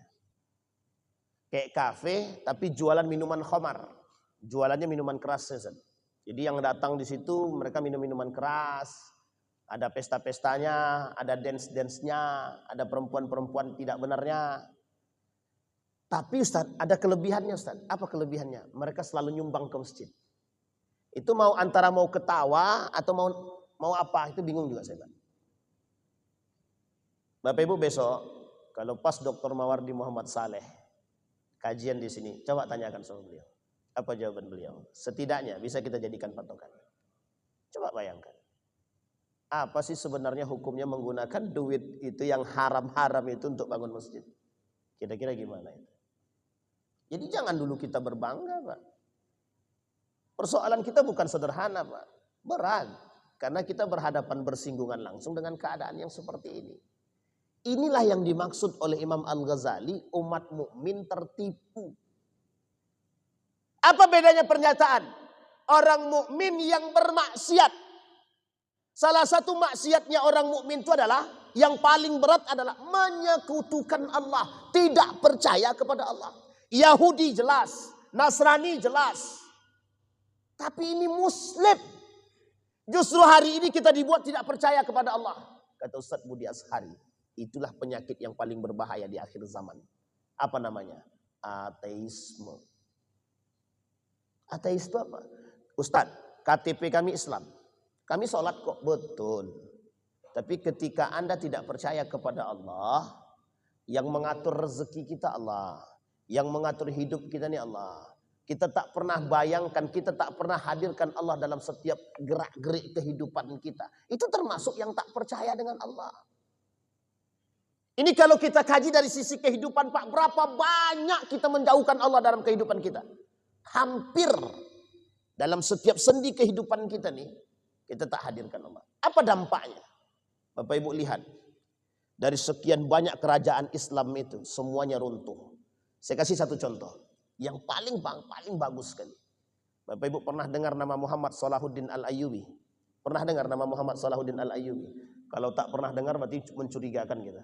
Kayak kafe tapi jualan minuman khamar. Jualannya minuman keras, Ustaz. Jadi yang datang di situ mereka minum minuman keras, ada pesta-pestanya, ada dance-dance-nya, ada perempuan-perempuan tidak benarnya. Tapi Ustaz, ada kelebihannya Ustaz. Apa kelebihannya? Mereka selalu nyumbang ke masjid. Itu antara mau ketawa atau mau apa, itu bingung juga saya. Bapak Ibu besok kalau pas Dr. Mawardi Muhammad Saleh kajian di sini, coba tanyakan sama beliau. Apa jawaban beliau? Setidaknya bisa kita jadikan patokan. Coba bayangkan. Apa sih sebenarnya hukumnya menggunakan duit itu yang haram-haram itu untuk bangun masjid? Kira-kira gimana itu? Jadi jangan dulu kita berbangga, Pak. Persoalan kita bukan sederhana, Pak. Berat. Karena kita berhadapan bersinggungan langsung dengan keadaan yang seperti ini. Inilah yang dimaksud oleh Imam Al-Ghazali, umat mukmin tertipu. Apa bedanya pernyataan? Orang mukmin yang bermaksiat. Salah satu maksiatnya orang mukmin itu adalah, yang paling berat adalah menyekutukan Allah. Tidak percaya kepada Allah. Yahudi jelas, Nasrani jelas. Tapi ini Muslim. Justru hari ini kita dibuat tidak percaya kepada Allah. Kata Ustaz Budi Ashari, itulah penyakit yang paling berbahaya di akhir zaman. Apa namanya? Ateisme. Ateis itu apa? Ustaz, KTP kami Islam. Kami sholat kok, betul. Tapi ketika Anda tidak percaya kepada Allah, yang mengatur rezeki kita Allah, yang mengatur hidup kita ini Allah. Kita tak pernah bayangkan, kita tak pernah hadirkan Allah dalam setiap gerak-gerik kehidupan kita. Itu termasuk yang tak percaya dengan Allah. Ini kalau kita kaji dari sisi kehidupan Pak, berapa banyak kita menjauhkan Allah dalam kehidupan kita. Hampir dalam setiap sendi kehidupan kita nih, kita tak hadirkan Allah. Apa dampaknya? Bapak Ibu lihat, dari sekian banyak kerajaan Islam itu, semuanya runtuh. Saya kasih satu contoh, yang paling bagus sekali. Bapak Ibu pernah dengar nama Muhammad Salahuddin Al-Ayyubi? Pernah dengar nama Muhammad Salahuddin Al-Ayyubi? Kalau tak pernah dengar berarti mencurigakan kita.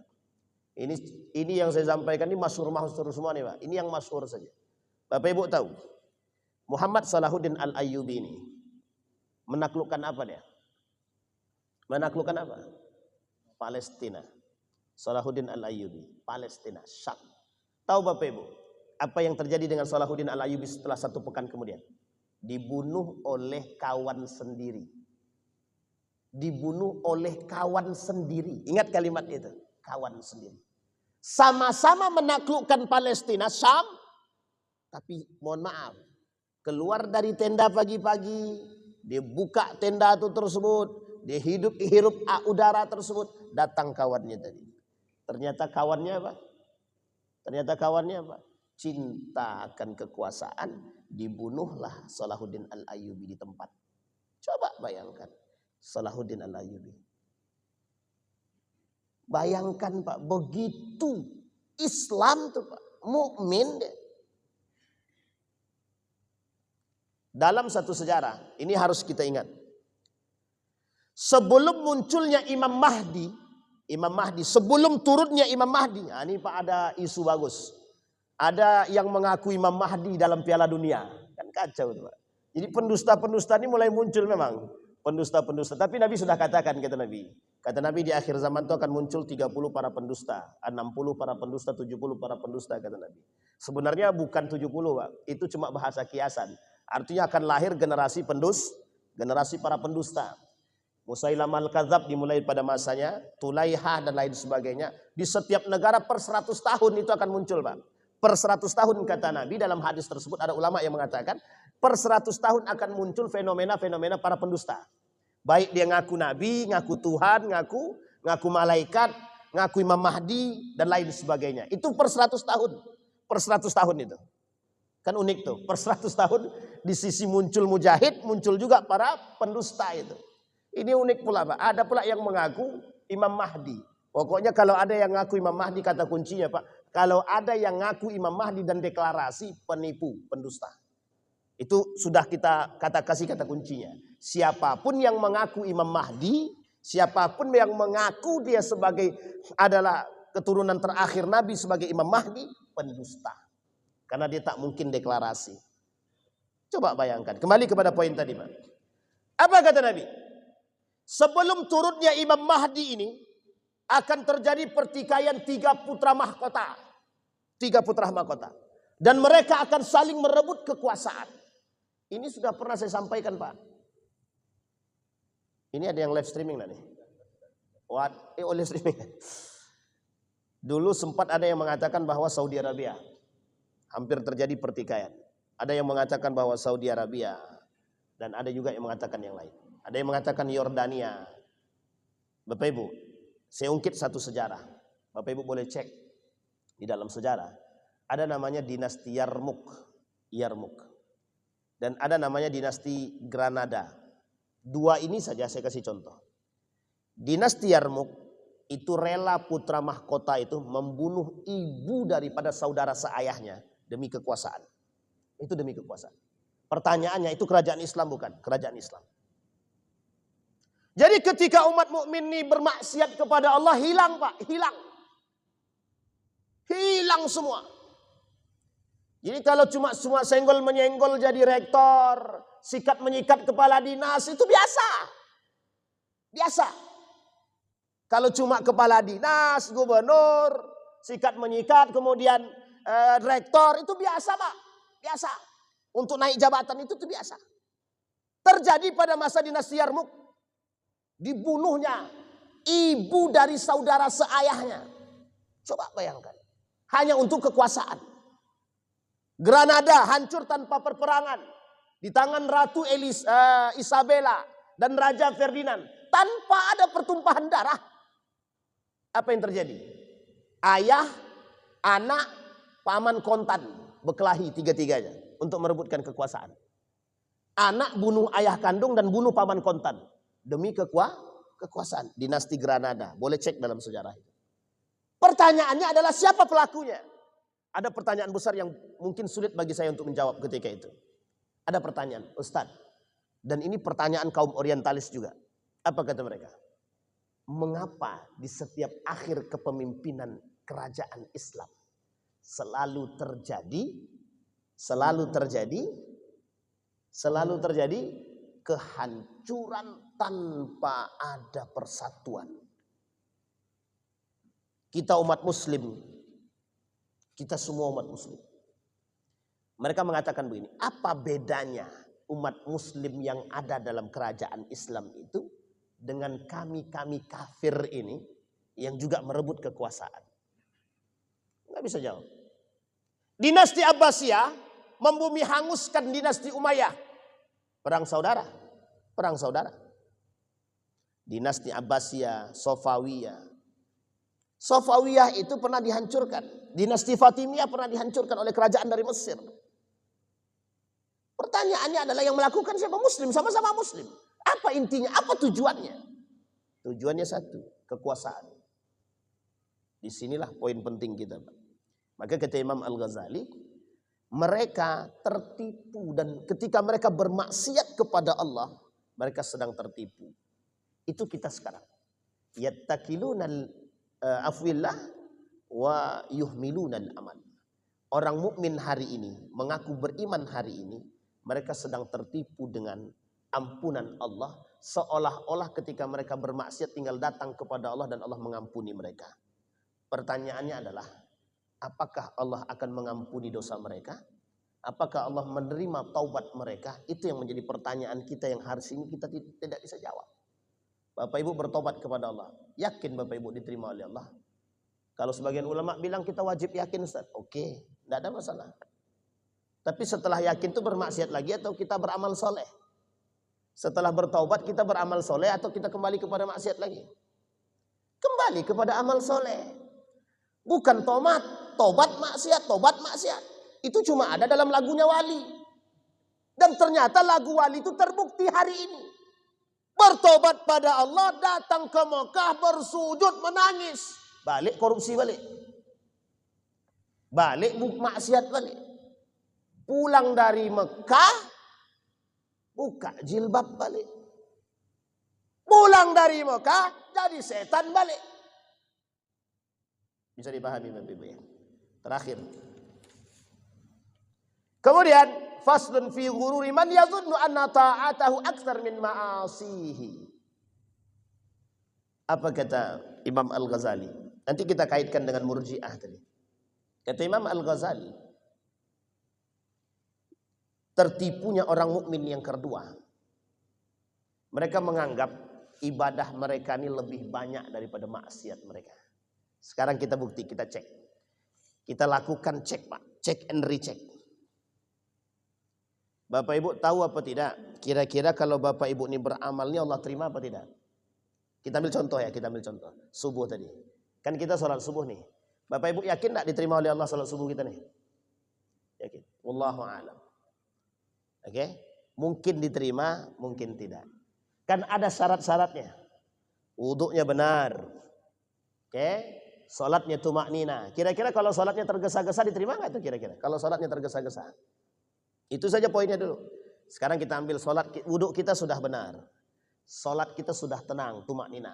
Ini yang saya sampaikan ini masyhur semua nih Pak. Ini yang masyhur saja. Bapak Ibu tahu, Muhammad Salahuddin Al-Ayyubi ini menaklukkan apa dia? Menaklukkan apa? Palestina. Salahuddin Al-Ayyubi, Palestina, Syam. Tahu Bapak Ibu, apa yang terjadi dengan Salahuddin Al-Ayyubi setelah 1 pekan kemudian? Dibunuh oleh kawan sendiri. Dibunuh oleh kawan sendiri. Ingat kalimat itu, kawan sendiri. Sama-sama menaklukkan Palestina, Syam, tapi mohon maaf, keluar dari tenda pagi-pagi, dia buka tenda itu tersebut, dia hirup udara tersebut, datang kawannya tadi. Ternyata kawannya apa? Cinta akan kekuasaan, dibunuhlah Salahuddin Al-Ayyubi di tempat. Coba bayangkan, Salahuddin Al-Ayyubi. Bayangkan Pak, begitu Islam tuh Pak, mukmin deh. dalam satu sejarah, ini harus kita ingat. Sebelum munculnya Imam Mahdi, sebelum turunnya Imam Mahdi, nah ini Pak ada isu bagus. Ada yang mengaku Imam Mahdi dalam Piala Dunia. Kan kacau itu Pak. Jadi pendusta-pendusta ini mulai muncul memang. Pendusta-pendusta. Tapi Nabi sudah katakan, kata Nabi. Kata Nabi di akhir zaman itu akan muncul 30 para pendusta. 60 para pendusta, 70 para pendusta, kata Nabi. Sebenarnya bukan 70 Pak. Itu cuma bahasa kiasan. Artinya akan lahir generasi para pendusta. Musailamah al-Kadzab dimulai pada masanya, Tulaihah dan lain sebagainya. Di setiap negara per 100 tahun itu akan muncul Pak. Per 100 tahun kata Nabi, dalam hadis tersebut ada ulama yang mengatakan, per 100 tahun akan muncul fenomena-fenomena para pendusta. Baik dia ngaku Nabi, ngaku Tuhan, ngaku malaikat, ngaku Imam Mahdi dan lain sebagainya. Itu per 100 tahun. Per 100 tahun itu. Kan unik tuh, per 100 tahun di sisi muncul mujahid, muncul juga para pendusta itu. Ini unik pula Pak. Ada pula yang mengaku Imam Mahdi. Pokoknya kalau ada yang ngaku Imam Mahdi, kata kuncinya Pak. Kalau ada yang ngaku Imam Mahdi dan deklarasi, penipu, pendusta. Itu sudah kita kasih kata kuncinya. Siapapun yang mengaku Imam Mahdi, siapapun yang mengaku dia sebagai adalah keturunan terakhir Nabi sebagai Imam Mahdi, pendusta. Karena dia tak mungkin deklarasi. Coba bayangkan. Kembali kepada poin tadi Pak. Apa kata Nabi? Sebelum turunnya Imam Mahdi ini akan terjadi pertikaian 3 putra mahkota. 3 putra mahkota. Dan mereka akan saling merebut kekuasaan. Ini sudah pernah saya sampaikan Pak. Ini ada yang live streaming nih. Live streaming. Dulu sempat ada yang mengatakan bahwa Saudi Arabia hampir terjadi pertikaian. Ada yang mengatakan bahwa Saudi Arabia dan ada juga yang mengatakan yang lain. Ada yang mengatakan Yordania. Bapak Ibu, saya ungkit satu sejarah. Bapak Ibu boleh cek di dalam sejarah. Ada namanya dinasti Yarmuk. Dan ada namanya dinasti Granada. 2 ini saja saya kasih contoh. Dinasti Yarmuk itu rela putra mahkota itu membunuh ibu daripada saudara seayahnya demi kekuasaan. Itu demi kekuasaan. Pertanyaannya, itu kerajaan Islam bukan? Kerajaan Islam. Jadi ketika umat mukmin ini bermaksiat kepada Allah, hilang Pak, hilang. Hilang semua. Jadi kalau cuma senggol menyenggol jadi rektor, sikat menyikat kepala dinas, itu biasa. Biasa. Kalau cuma kepala dinas, gubernur, sikat menyikat, kemudian rektor, itu biasa Pak. Biasa. Untuk naik jabatan itu biasa. Terjadi pada masa dinasti Yarmuk. Dibunuhnya ibu dari saudara seayahnya. Coba bayangkan. Hanya untuk kekuasaan. Granada hancur tanpa perperangan. Di tangan Ratu Isabella dan Raja Ferdinand. Tanpa ada pertumpahan darah. Apa yang terjadi? Ayah, anak, paman kontan berkelahi 3-tiganya untuk merebutkan kekuasaan. Anak bunuh ayah kandung dan bunuh paman kontan. Demi kekuasaan. Dinasti Granada. Boleh cek dalam sejarah itu. Pertanyaannya adalah siapa pelakunya? Ada pertanyaan besar yang mungkin sulit bagi saya untuk menjawab ketika itu. Ada pertanyaan, Ustadz. Dan ini pertanyaan kaum orientalis juga. Apa kata mereka? Mengapa di setiap akhir kepemimpinan kerajaan Islam selalu terjadi kehancuran tanpa ada persatuan. Kita umat muslim, kita semua umat muslim. Mereka mengatakan begini, apa bedanya umat muslim yang ada dalam kerajaan Islam itu dengan kami kafir ini yang juga merebut kekuasaan? Nggak bisa jawab. Dinasti Abbasiyah membumi hanguskan dinasti Umayyah. Perang saudara. Dinasti Abbasiyah, Safawiyah itu pernah dihancurkan. Dinasti Fatimiyah pernah dihancurkan oleh kerajaan dari Mesir. Pertanyaannya adalah yang melakukan siapa? Muslim, sama-sama muslim. Apa intinya? Apa tujuannya? Tujuannya satu, kekuasaan. Disinilah poin penting kita. Maka kata Imam Al-Ghazali, mereka tertipu, dan ketika mereka bermaksiat kepada Allah, mereka sedang tertipu. Itu kita sekarang. Yattakilunal afwillah wa yuhmilunal amal. Orang mukmin hari ini, mengaku beriman hari ini, mereka sedang tertipu dengan ampunan Allah, seolah-olah ketika mereka bermaksiat tinggal datang kepada Allah dan Allah mengampuni mereka. Pertanyaannya adalah, apakah Allah akan mengampuni dosa mereka? Apakah Allah menerima taubat mereka? Itu yang menjadi pertanyaan kita yang hari ini kita tidak bisa jawab. Bapak Ibu bertobat kepada Allah. Yakin Bapak Ibu diterima oleh Allah? Kalau sebagian ulama bilang kita wajib yakin, Ustaz. Oke, tidak ada masalah. Tapi setelah yakin itu bermaksiat lagi atau kita beramal soleh? Setelah bertaubat kita beramal soleh atau kita kembali kepada maksiat lagi? Kembali kepada amal soleh. Bukan tobat maksiat, tobat maksiat. Itu cuma ada dalam lagunya Wali. Dan ternyata lagu Wali itu terbukti hari ini. Bertobat pada Allah, datang ke Mekah, bersujud, menangis. Balik korupsi balik. Balik maksiat balik. Pulang dari Mekah, buka jilbab balik. Pulang dari Mekah, jadi setan balik. Bisa dipahami Bapak Ibu ya. Terakhir. Kemudian faslun fi ghururi man yadhunnu anna ta'atahu aktsar min ma'asihi. Apa kata Imam Al-Ghazali? Nanti kita kaitkan dengan Murji'ah tadi. Kata Imam Al-Ghazali, tertipunya orang mukmin yang kedua. Mereka menganggap ibadah mereka ini lebih banyak daripada maksiat mereka. Sekarang kita bukti, kita cek. Kita lakukan cek Pak, cek and recheck. Bapak Ibu tahu apa tidak? Kira-kira kalau Bapak Ibu ini beramal ini Allah terima apa tidak? Kita ambil contoh ya, kita ambil contoh. Subuh tadi. Kan kita sholat subuh nih. Bapak Ibu yakin tidak diterima oleh Allah sholat subuh kita nih? Yakin. Wallahu a'lam. Oke? Mungkin diterima, mungkin tidak. Kan ada syarat-syaratnya. Wuduknya benar. Oke? Sholatnya tumaknina. Kira-kira kalau sholatnya tergesa-gesa diterima nggak tuh kira-kira? Kalau sholatnya tergesa-gesa. Itu saja poinnya dulu. Sekarang kita ambil sholat, wuduk kita sudah benar. Sholat kita sudah tenang, tumaknina.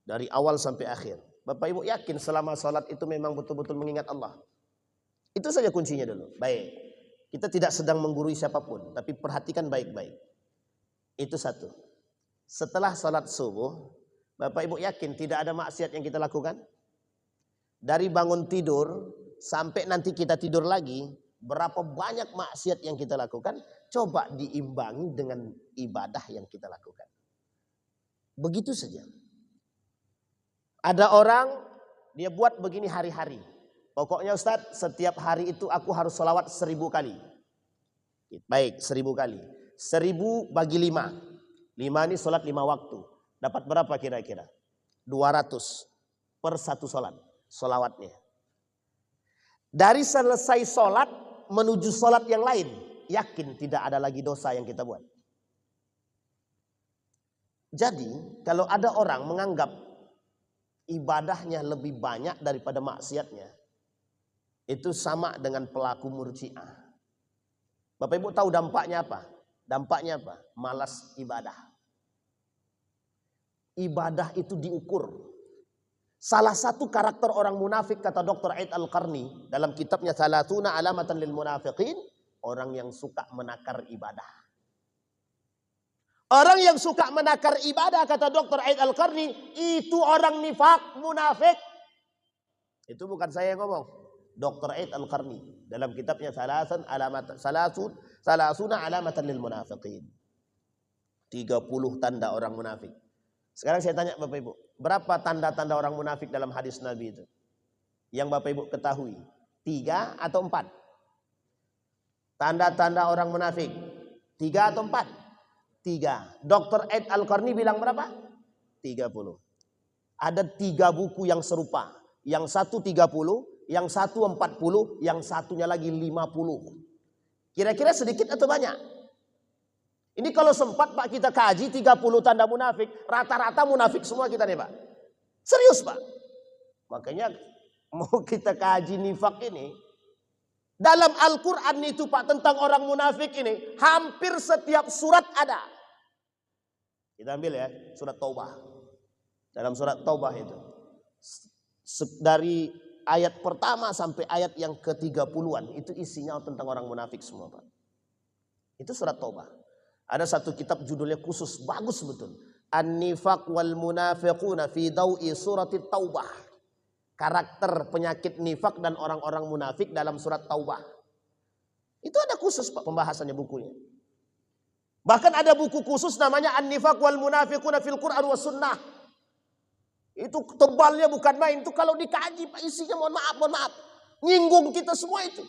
Dari awal sampai akhir. Bapak Ibu yakin selama sholat itu memang betul-betul mengingat Allah? Itu saja kuncinya dulu. Baik. Kita tidak sedang menggurui siapapun. Tapi perhatikan baik-baik. Itu satu. Setelah sholat subuh, Bapak Ibu yakin tidak ada maksiat yang kita lakukan? Dari bangun tidur sampai nanti kita tidur lagi, berapa banyak maksiat yang kita lakukan? Coba diimbangi dengan ibadah yang kita lakukan. Begitu saja. Ada orang, dia buat begini hari-hari. Pokoknya Ustadz, setiap hari itu aku harus sholawat 1000 kali. Baik, 1000 kali. 1000 bagi 5. 5 ini sholat 5 waktu. Dapat berapa kira-kira? 200 per satu sholat. Sholawatnya. Dari selesai sholat menuju sholat yang lain, yakin tidak ada lagi dosa yang kita buat. Jadi kalau ada orang menganggap ibadahnya lebih banyak daripada maksiatnya, itu sama dengan pelaku Murji'ah. Bapak Ibu tahu dampaknya apa? Dampaknya apa? Malas ibadah. Ibadah itu diukur. Salah satu karakter orang munafik, kata Dr. Aid Al-Qarni dalam kitabnya Salatuna Alamatan lil Munafiqin, orang yang suka menakar ibadah. Orang yang suka menakar ibadah, kata Dr. Aid Al-Qarni, itu orang nifak, munafik. Itu bukan saya yang ngomong. Dr. Aid Al-Qarni dalam kitabnya Salasuna Alamatan lil Munafiqin. 30 tanda orang munafik. Sekarang saya tanya Bapak Ibu, berapa tanda-tanda orang munafik dalam hadis Nabi itu? Yang Bapak Ibu ketahui, 3 atau 4? Tanda-tanda orang munafik, 3 atau 4? 3. Dr. Aid Al-Qarni bilang berapa? 30. Ada 3 buku yang serupa. Yang satu 30, yang satu 40, yang satunya lagi 50. Kira-kira sedikit atau banyak? Ini kalau sempat Pak kita kaji 30 tanda munafik, rata-rata munafik semua kita nih Pak. Serius Pak. Makanya mau kita kaji nifak ini, Dalam Al-Quran itu Pak tentang orang munafik ini hampir setiap surat ada. Kita ambil ya surat Taubah. Dalam surat Taubah itu dari ayat pertama sampai ayat yang ke-30-an itu isinya tentang orang munafik semua Pak. Itu surat Taubah. Ada satu kitab judulnya khusus bagus betul. An-Nifaq wal Munafiquna fi Dawi Surat Taubah. Karakter penyakit nifak dan orang-orang munafik dalam surat Taubah. Itu ada khusus Pak pembahasannya bukunya. Bahkan ada buku khusus namanya An-Nifaq wal Munafiquna fil Quran was Sunnah. Itu tebalnya bukan main. Itu kalau dikaji Pak isinya mohon maaf. Nyinggung kita semua itu.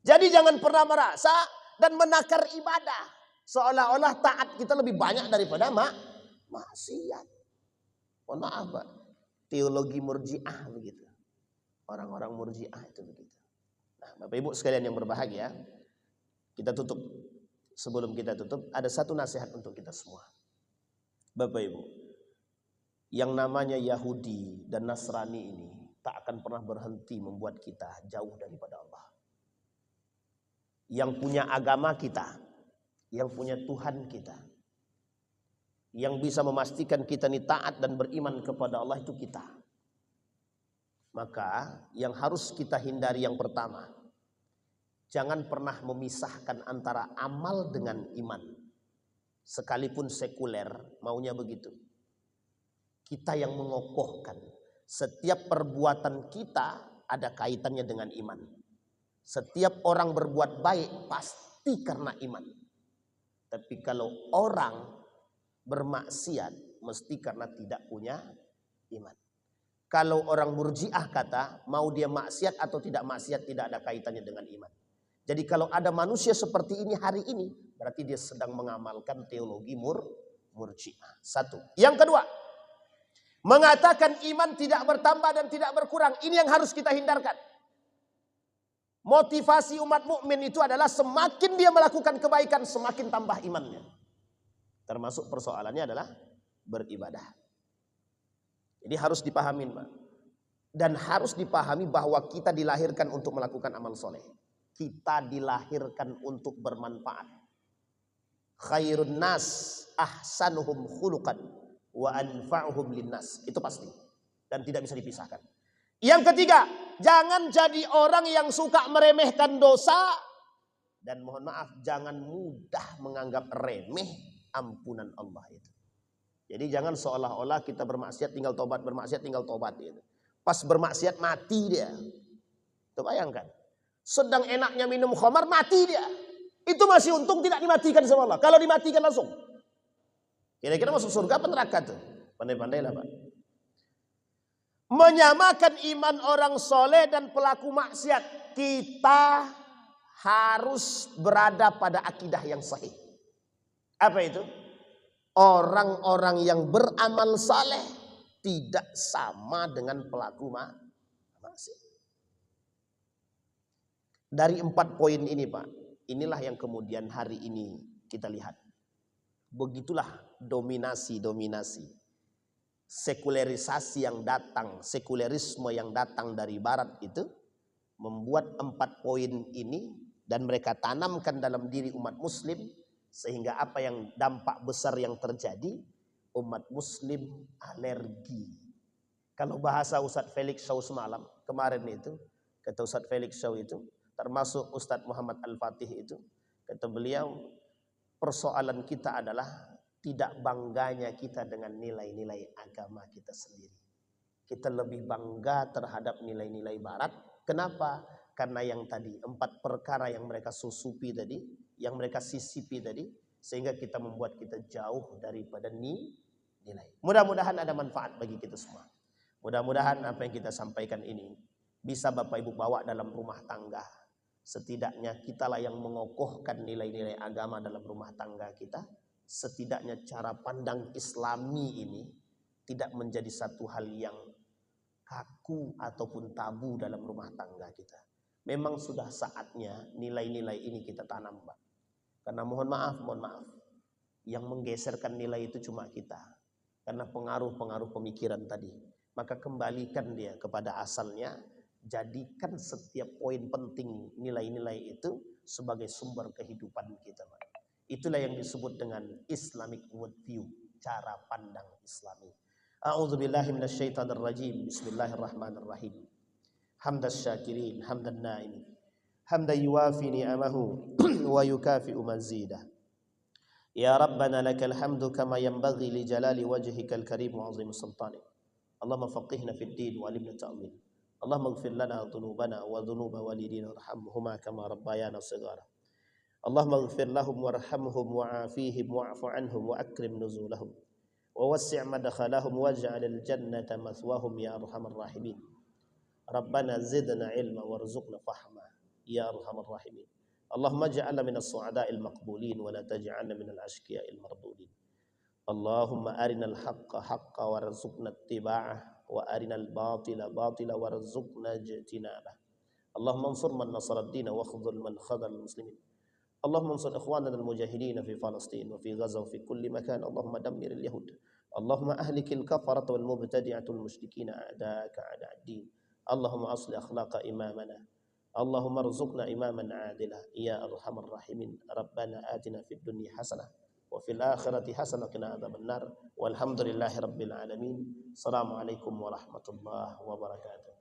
Jadi jangan pernah merasa dan menakar ibadah. Seolah-olah taat kita lebih banyak daripada maksiat. Mohon maaf Pak. Teologi murjiah begitu. Orang-orang murjiah itu begitu. Nah, Bapak Ibu sekalian yang berbahagia, kita tutup. Sebelum kita tutup, ada satu nasihat untuk kita semua. Bapak Ibu, yang namanya Yahudi dan Nasrani ini tak akan pernah berhenti membuat kita jauh daripada Allah. Yang punya agama kita, yang punya Tuhan kita, yang bisa memastikan kita ini taat dan beriman kepada Allah itu kita. Maka yang harus kita hindari yang pertama, jangan pernah memisahkan antara amal dengan iman. Sekalipun sekuler maunya begitu. Kita yang mengokohkan setiap perbuatan kita ada kaitannya dengan iman. Setiap orang berbuat baik pasti karena iman. Tapi kalau orang bermaksiat mesti karena tidak punya iman. Kalau orang murjiah kata mau dia maksiat atau tidak maksiat tidak ada kaitannya dengan iman. Jadi kalau ada manusia seperti ini hari ini berarti dia sedang mengamalkan teologi murjiah. Satu. Yang kedua, mengatakan iman tidak bertambah dan tidak berkurang. Ini yang harus kita hindarkan. Motivasi umat mukmin itu adalah semakin dia melakukan kebaikan semakin tambah imannya. Termasuk persoalannya adalah beribadah. Jadi harus dipahami Pak. Dan harus dipahami bahwa kita dilahirkan untuk melakukan amal soleh. Kita dilahirkan untuk bermanfaat. Khairun nas ahsanuhum khuluqan wa anfa'uhum linnas. Itu pasti. Dan tidak bisa dipisahkan. Yang ketiga, jangan jadi orang yang suka meremehkan dosa. Dan mohon maaf, jangan mudah menganggap remeh ampunan Allah itu. Jadi jangan seolah-olah kita bermaksiat tinggal tobat, bermaksiat tinggal tobat gitu. Pas bermaksiat mati dia. Itu bayangkan. Sedang enaknya minum khamar mati dia. Itu masih untung tidak dimatikan sama Allah. Kalau dimatikan langsung. Kira-kira masuk surga apa neraka tuh? Pandai-pandailah Pak. Menyamakan iman orang soleh dan pelaku maksiat. Kita harus berada pada akidah yang sahih. Apa itu? Orang-orang yang beramal saleh tidak sama dengan pelaku maksiat. Dari 4 poin ini Pak, inilah yang kemudian hari ini kita lihat. Begitulah dominasi, sekulerisasi yang datang, sekulerisme yang datang dari barat itu membuat 4 poin ini dan mereka tanamkan dalam diri umat muslim. Sehingga apa yang dampak besar yang terjadi, umat muslim alergi. Kalau bahasa Ustadz Felix Shaw semalam, kemarin itu, kata Ustadz Felix Shaw itu, termasuk Ustadz Muhammad Al-Fatih itu, kata beliau, persoalan kita adalah tidak bangganya kita dengan nilai-nilai agama kita sendiri. Kita lebih bangga terhadap nilai-nilai barat. Kenapa? Karena yang tadi, 4 perkara yang mereka susupi tadi, yang mereka sisipi tadi, sehingga kita membuat kita jauh daripada nilai. Mudah-mudahan ada manfaat bagi kita semua. Mudah-mudahan apa yang kita sampaikan ini bisa Bapak Ibu bawa dalam rumah tangga. Setidaknya kitalah yang mengokohkan nilai-nilai agama dalam rumah tangga kita. Setidaknya cara pandang Islami ini tidak menjadi satu hal yang kaku ataupun tabu dalam rumah tangga kita. Memang sudah saatnya nilai-nilai ini kita tanam Pak. Karena mohon maaf, yang menggeserkan nilai itu cuma kita. Karena pengaruh-pengaruh pemikiran tadi. Maka kembalikan dia kepada asalnya. Jadikan setiap poin penting nilai-nilai itu sebagai sumber kehidupan kita. Itulah yang disebut dengan Islamic worldview, cara pandang Islami. A'udzubillahi minasyaitonir rajim. Bismillahirrahmanirrahim. Hamdas syakirin, hamdan na'imin. Hamdan yuwafi ni'amahu wa yukafi'u mazidah. Ya Rabbana lakal hamdu kama yanbaghi li jalali wajhikal karim wa 'azimi sultanik. Allahumma faqihna fid din wa 'allimna ta'wil. Allahumma ighfir lana dhunubana wa dhunuba walidina warhamhuma kama rabbayana shighara. Allahumma ighfir lahum warhamhum wa'afihim wa'fu 'anhum wa akrim nuzulahum wa wassi' madkhalahum waj'alil jannata mathwahum ya arhamar rahimin. Rabbana zidna ilma warzuqna fahma ya arhamar rahimin. Allahumma ij'alna minas su'ada'il maqbulin wa la taj'alna minal ashqiya'il mardudin. Allahumma arinal haqqa haqqa warzuqna ittiba'ah wa arinal batila batila warzuqna ijtinabah. Allahumma ansur man nasara ad-din wa khudhul man khadhal muslimin. Allahumma ansur ikhwanana al-mujahidin fi Palestin wa fi Gaza wa fi kulli makan. Allahumma dammir al-yahud. Allahumma ahlikil kafarata wal mubtadi'atul musyrikin a'da'aka a'da'ad-din. Allahumma asli akhlaqa imamana. Allahumma arzuqna imaman adila ya arhamar rahimin. Rabbana atina fid dunya hasanah wa fil akhirati hasanah wa qina adzabannar. Walhamdulillahi rabbil alamin. Assalamualaikum warahmatullahi wabarakatuh.